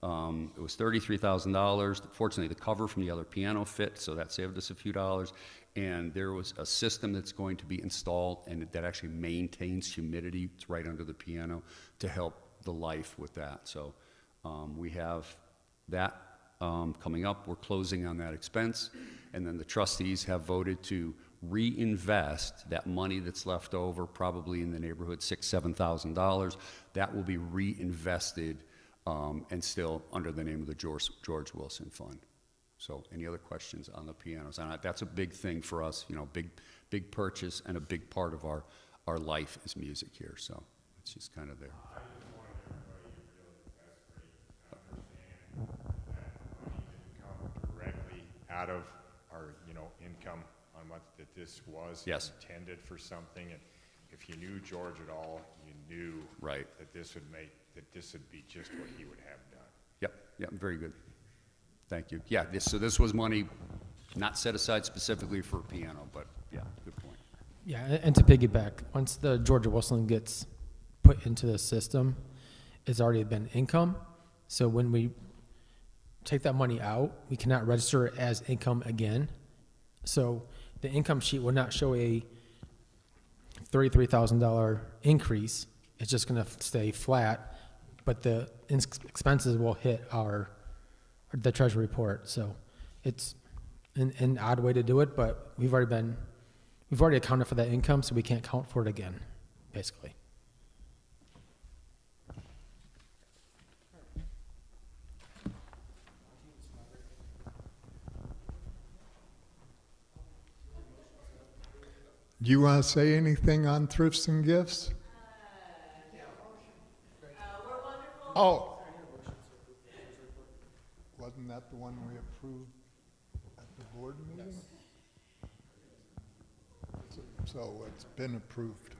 It was $33,000. Fortunately, the cover from the other piano fit, so that saved us a few dollars. And there was a system that's going to be installed and that actually maintains humidity. It's right under the piano to help the life with that. So we have that coming up. We're closing on that expense. And then the trustees have voted to reinvest that money that's left over, probably in the neighborhood $6,000 to $7,000. That will be reinvested and still under the name of the George Wilson Fund. So any other questions on the pianos? And that's a big thing for us, big purchase, and a big part of our life is music here. So it's just kind of there. I just wanted everybody to realize that's great. Understand that money didn't come directly out of our, income on what that this was intended for something. And if you knew George at all, you knew that this would be just what he would have done. Yep, very good. Thank you. Yeah, this was money not set aside specifically for a piano, but yeah, good point. Yeah, and to piggyback, once the George Wilson gets put into the system, it's already been income. So when we take that money out, we cannot register it as income again. So the income sheet will not show a $33,000 increase. It's just going to stay flat, but the expenses will hit the treasury report. So it's an odd way to do it, but we've already accounted for that income, so we can't count for it again, basically. Do you want to say anything on thrifts and gifts? Oh. Wasn't that the one we approved at the board meeting? So it's been approved.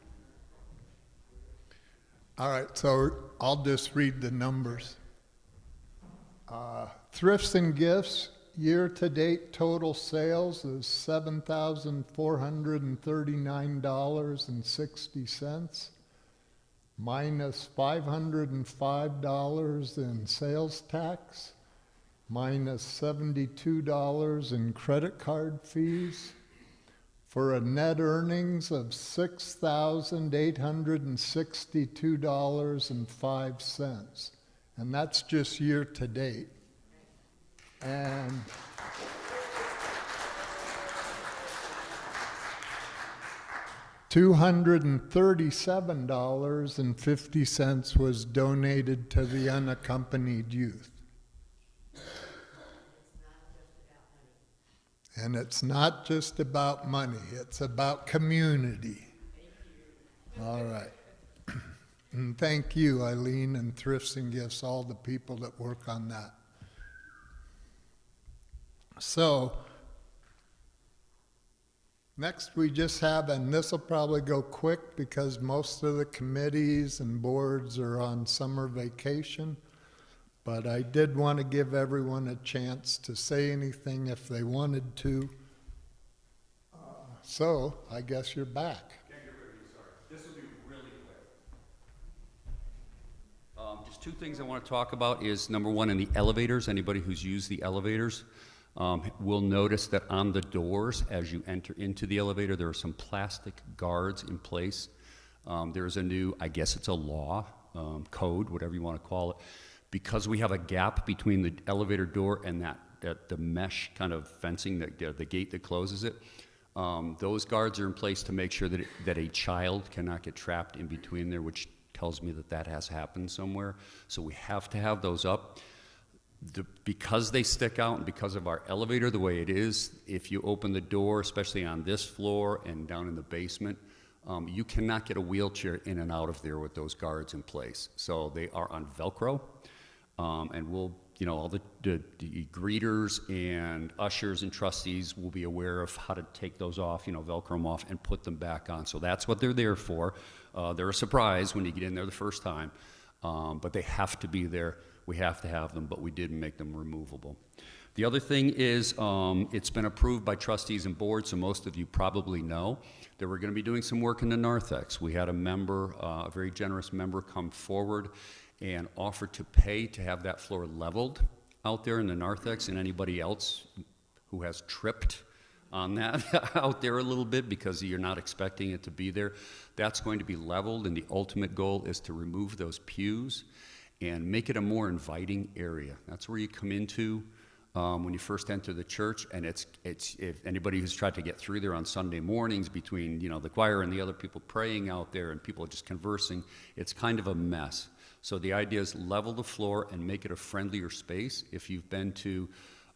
All right, so I'll just read the numbers. Thrifts and gifts, year-to-date total sales is $7,439.60, minus $505 in sales tax, minus $72 in credit card fees, for a net earnings of $6,862.05. And that's just year-to-date. And $237.50 was donated to the unaccompanied youth. And it's not just about money, it's about community. All right. And thank you, Eileen, and Thrifts and Gifts, all the people that work on that. So, next we just have, and this will probably go quick because most of the committees and boards are on summer vacation, but I did want to give everyone a chance to say anything if they wanted to. So, I guess you're back. Can't get rid of you, sorry. This will be really quick. Just two things I want to talk about is, number one, in the elevators, anybody who's used the elevators, will notice that on the doors, as you enter into the elevator, there are some plastic guards in place. There's a new, I guess it's a law, code, whatever you want to call it, because we have a gap between the elevator door and the mesh kind of fencing, the gate that closes it. Those guards are in place to make sure that a child cannot get trapped in between there, which tells me that has happened somewhere. So we have to have those up. Because they stick out and because of our elevator the way it is, if you open the door, especially on this floor and down in the basement, you cannot get a wheelchair in and out of there with those guards in place. So they are on Velcro, and we'll, all the greeters and ushers and trustees will be aware of how to take those off, Velcro them off and put them back on. So that's what they're there for. They're a surprise when you get in there the first time, but they have to be there. We have to have them, but we did make them removable. The other thing is, it's been approved by trustees and boards, so most of you probably know that we're going to be doing some work in the narthex. We had a member, a very generous member, come forward and offer to pay to have that floor leveled out there in the narthex, and anybody else who has tripped on that out there a little bit because you're not expecting it to be there, that's going to be leveled, and the ultimate goal is to remove those pews and make it a more inviting area. That's where you come into when you first enter the church, and it's if anybody who's tried to get through there on Sunday mornings between the choir and the other people praying out there and people just conversing, it's kind of a mess. So the idea is level the floor and make it a friendlier space. If you've been to,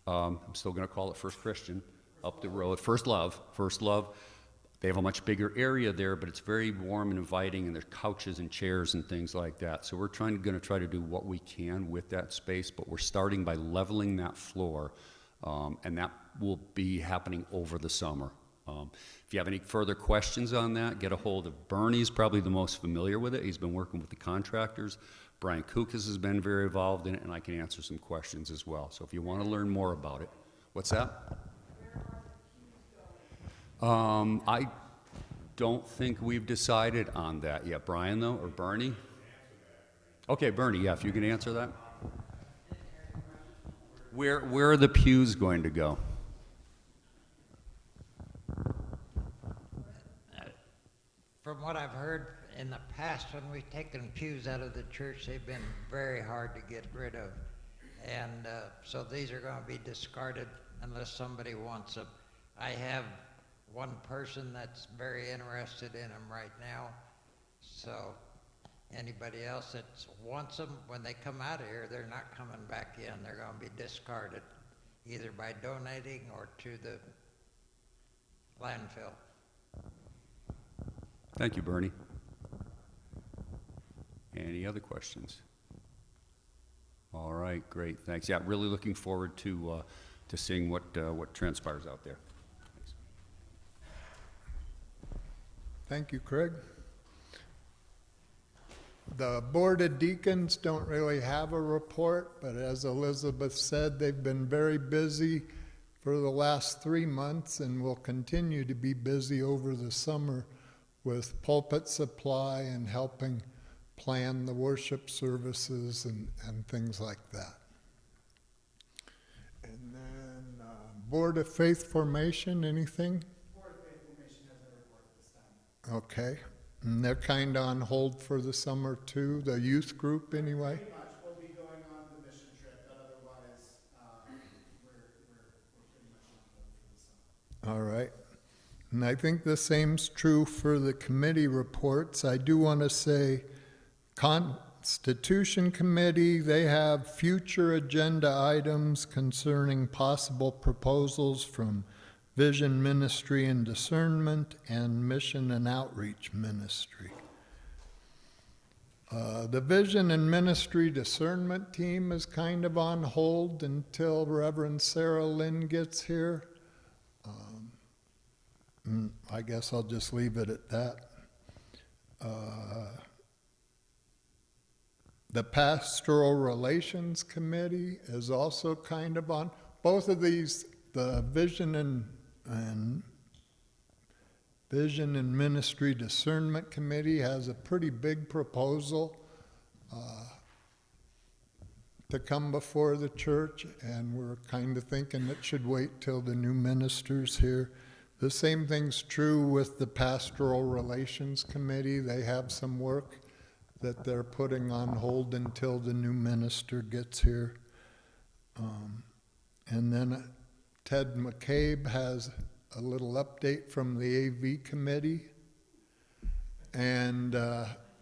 I'm still going to call it First Christian, up the road, First Love. They have a much bigger area there, but it's very warm and inviting, and there's couches and chairs and things like that. So we're going to try to do what we can with that space, but we're starting by leveling that floor, and that will be happening over the summer. If you have any further questions on that, get a hold of Bernie. He's probably the most familiar with it. He's been working with the contractors. Brian Kukas has been very involved in it, and I can answer some questions as well. So if you want to learn more about it. What's that? I don't think we've decided on that yet. Brian, though, or Bernie? Okay, Bernie, yeah, if you can answer that. Where are the pews going to go? From what I've heard in the past, when we've taken pews out of the church, they've been very hard to get rid of. And so these are going to be discarded unless somebody wants them. I have one person that's very interested in them right now. So anybody else that wants them, when they come out of here, they're not coming back in. They're going to be discarded, either by donating or to the landfill. Thank you, Bernie. Any other questions? All right, great, thanks. Yeah, really looking forward to seeing what transpires out there. Thanks. Thank you, Craig. The Board of Deacons don't really have a report, but as Elizabeth said, they've been very busy for the last 3 months and will continue to be busy over the summer with pulpit supply and helping plan the worship services and things like that. And then Board of Faith Formation, anything? Board of Faith Formation has a report this time. Okay. And they're kind of on hold for the summer too, the youth group anyway? Pretty much. We'll be going on the mission trip, but otherwise, we're pretty much on hold for the summer. All right. And I think the same's true for the committee reports. I do want to say Constitution Committee, they have future agenda items concerning possible proposals from Vision Ministry and Discernment and Mission and Outreach Ministry. The Vision and Ministry Discernment team is kind of on hold until Reverend Sarah Linn gets here. I guess I'll just leave it at that. The Pastoral Relations Committee is also kind of on. Both of these, the Vision and Ministry Discernment Committee has a pretty big proposal to come before the church, and we're kind of thinking it should wait till the new minister's here. The same thing's true with the Pastoral Relations Committee. They have some work that they're putting on hold until the new minister gets here. And then Ted McCabe has a little update from the AV committee. And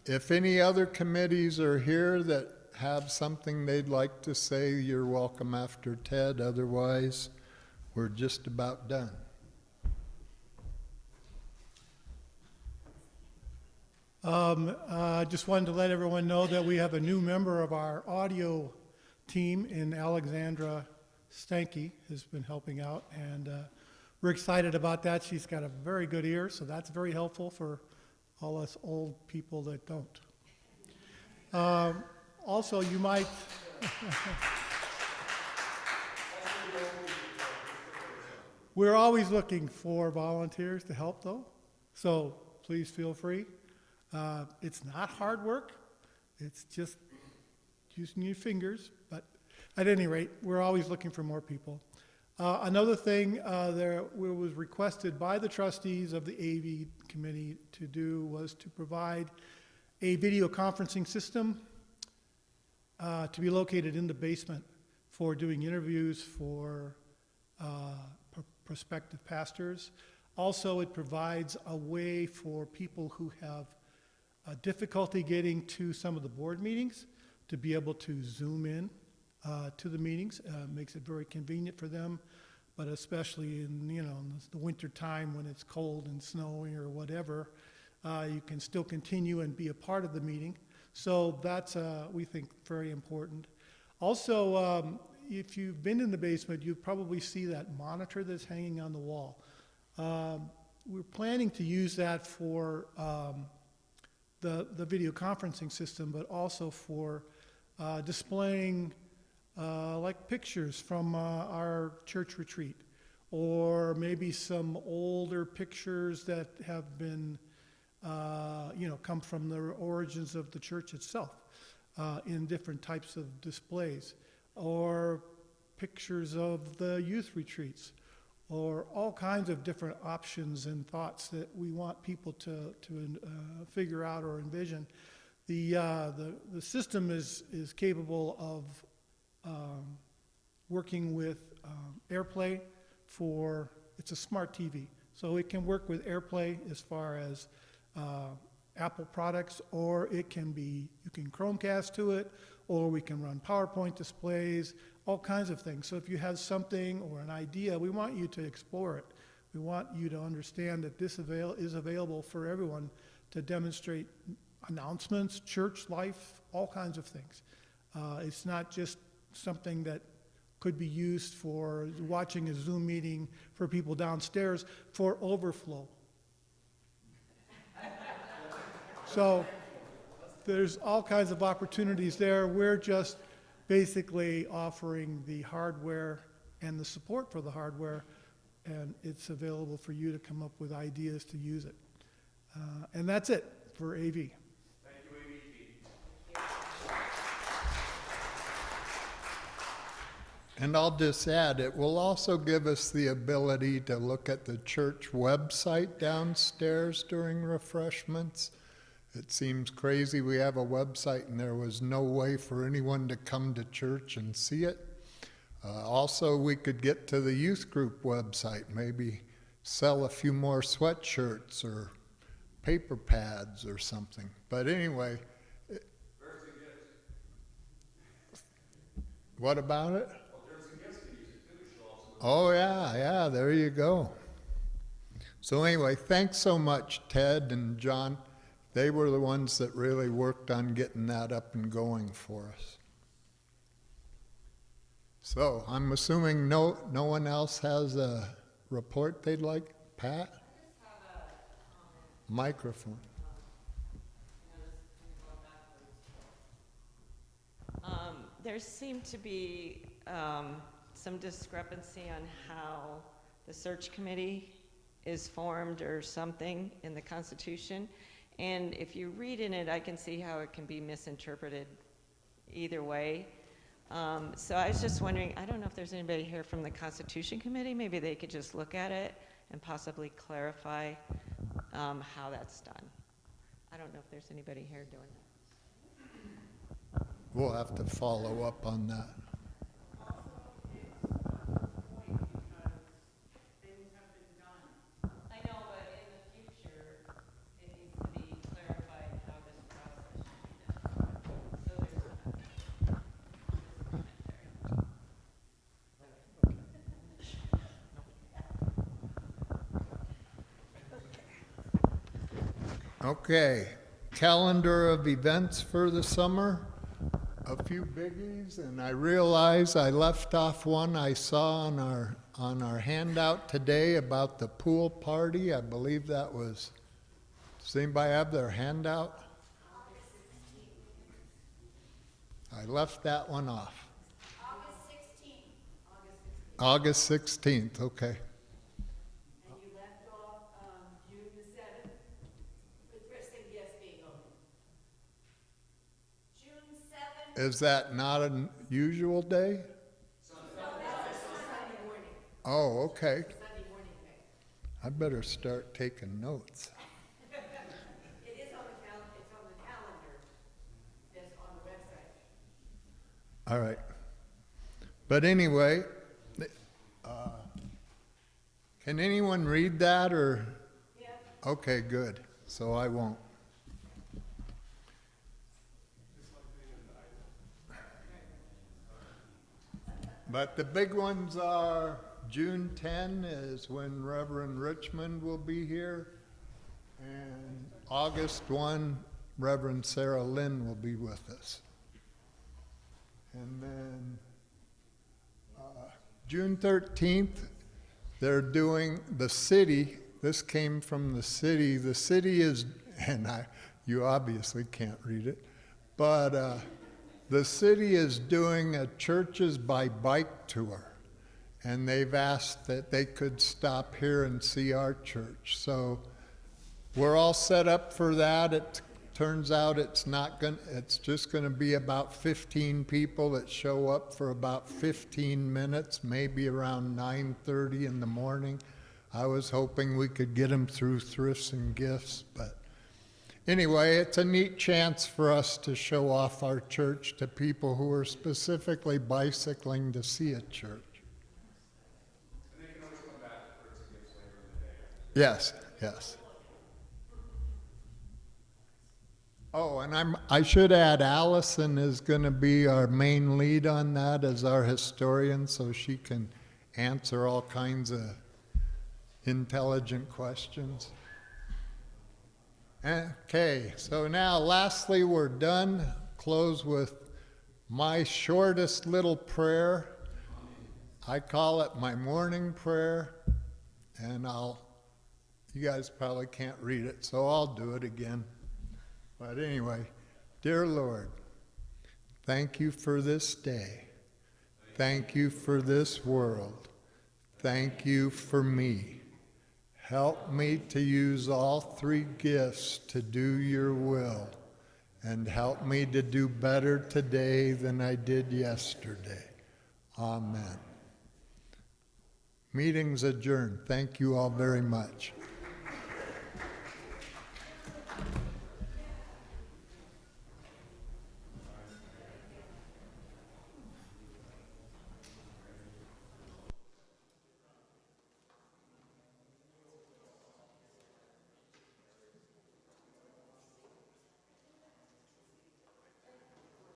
if any other committees are here that have something they'd like to say, you're welcome after Ted. Otherwise, we're just about done. I just wanted to let everyone know that we have a new member of our audio team in Alexandra Stanky, who's been helping out, and we're excited about that. She's got a very good ear, so that's very helpful for all us old people that don't. Also, you might... We're always looking for volunteers to help, though, so please feel free. It's not hard work. It's just using your fingers. But at any rate, we're always looking for more people. Another thing there was requested by the trustees of the AV committee to do was to provide a video conferencing system to be located in the basement for doing interviews for prospective pastors. Also, it provides a way for people who have difficulty getting to some of the board meetings to be able to zoom in to the meetings. Makes it very convenient for them, but especially in the winter time when it's cold and snowing or whatever, you can still continue and be a part of the meeting. So that's we think very important. Also, if you've been in the basement, you probably see that monitor that's hanging on the wall. We're planning to use that for the video conferencing system, but also for displaying like pictures from our church retreat, or maybe some older pictures that have been, come from the origins of the church itself in different types of displays, or pictures of the youth retreats, or all kinds of different options and thoughts that we want people to figure out or envision. The system is capable of working with AirPlay for, it's a smart TV, so it can work with AirPlay as far as Apple products, or it can be, you can Chromecast to it, or we can run PowerPoint displays, all kinds of things. So if you have something or an idea, we want you to explore it. We want you to understand that this is available for everyone to demonstrate announcements, church life, all kinds of things. It's not just something that could be used for watching a Zoom meeting for people downstairs for overflow. So there's all kinds of opportunities there. We're just basically offering the hardware and the support for the hardware, and it's available for you to come up with ideas to use it. And that's it for AV. And I'll just add, it will also give us the ability to look at the church website downstairs during refreshments. It seems crazy we have a website and there was no way for anyone to come to church and see it. Also, we could get to the youth group website, maybe sell a few more sweatshirts or paper pads or something. But anyway, what about it? Oh, yeah, there you go. So anyway, thanks so much, Ted and John. They were the ones that really worked on getting that up and going for us. So I'm assuming no one else has a report they'd like. Pat? Microphone. There seemed to be some discrepancy on how the search committee is formed or something in the Constitution. And if you read in it, I can see how it can be misinterpreted either way. So I was just wondering, I don't know if there's anybody here from the Constitution Committee. Maybe they could just look at it and possibly clarify how that's done. I don't know if there's anybody here doing that. We'll have to follow up on that. I know, but in the future, it needs to be clarified how this process should be done. So Okay, calendar of events for the summer. A few biggies, and I realize I left off one I saw on our handout today about the pool party. I believe that was, does anybody have their handout? I left that one off. August 16th, okay. And you left off June the 7th, with wrestling guests being open. June 7th. Is that not an usual day? Sunday morning. Oh, okay. Sunday morning thing. I better start taking notes. It is on the it's on the calendar, that's on the website. All right. But anyway, can anyone read that or? Yeah. Okay, good. So I won't. But the big ones are June 10 is when Reverend Richmond will be here. And August 1, Reverend Sarah Linn will be with us. And then June 13th, they're doing the city. This came from the city. The city is, and you obviously can't read it, but the city is doing a Churches by Bike tour. And they've asked that they could stop here and see our church. So we're all set up for that. It turns out it's just going to be about 15 people that show up for about 15 minutes, maybe around 9:30 in the morning. I was hoping we could get them through thrifts and gifts, but anyway, it's a neat chance for us to show off our church to people who are specifically bicycling to see a church. And they can always come back for it to gifts later in the day. Yes, yes. Oh, and I should add, Allison is going to be our main lead on that as our historian, so she can answer all kinds of intelligent questions. Okay, so now lastly, we're done. Close with my shortest little prayer. I call it my morning prayer, and you guys probably can't read it, so I'll do it again. But anyway, Dear Lord, thank you for this day. Thank you for this world. Thank you for me. Help me to use all three gifts to do your will, and help me to do better today than I did yesterday. Amen. Meeting's adjourned. Thank you all very much.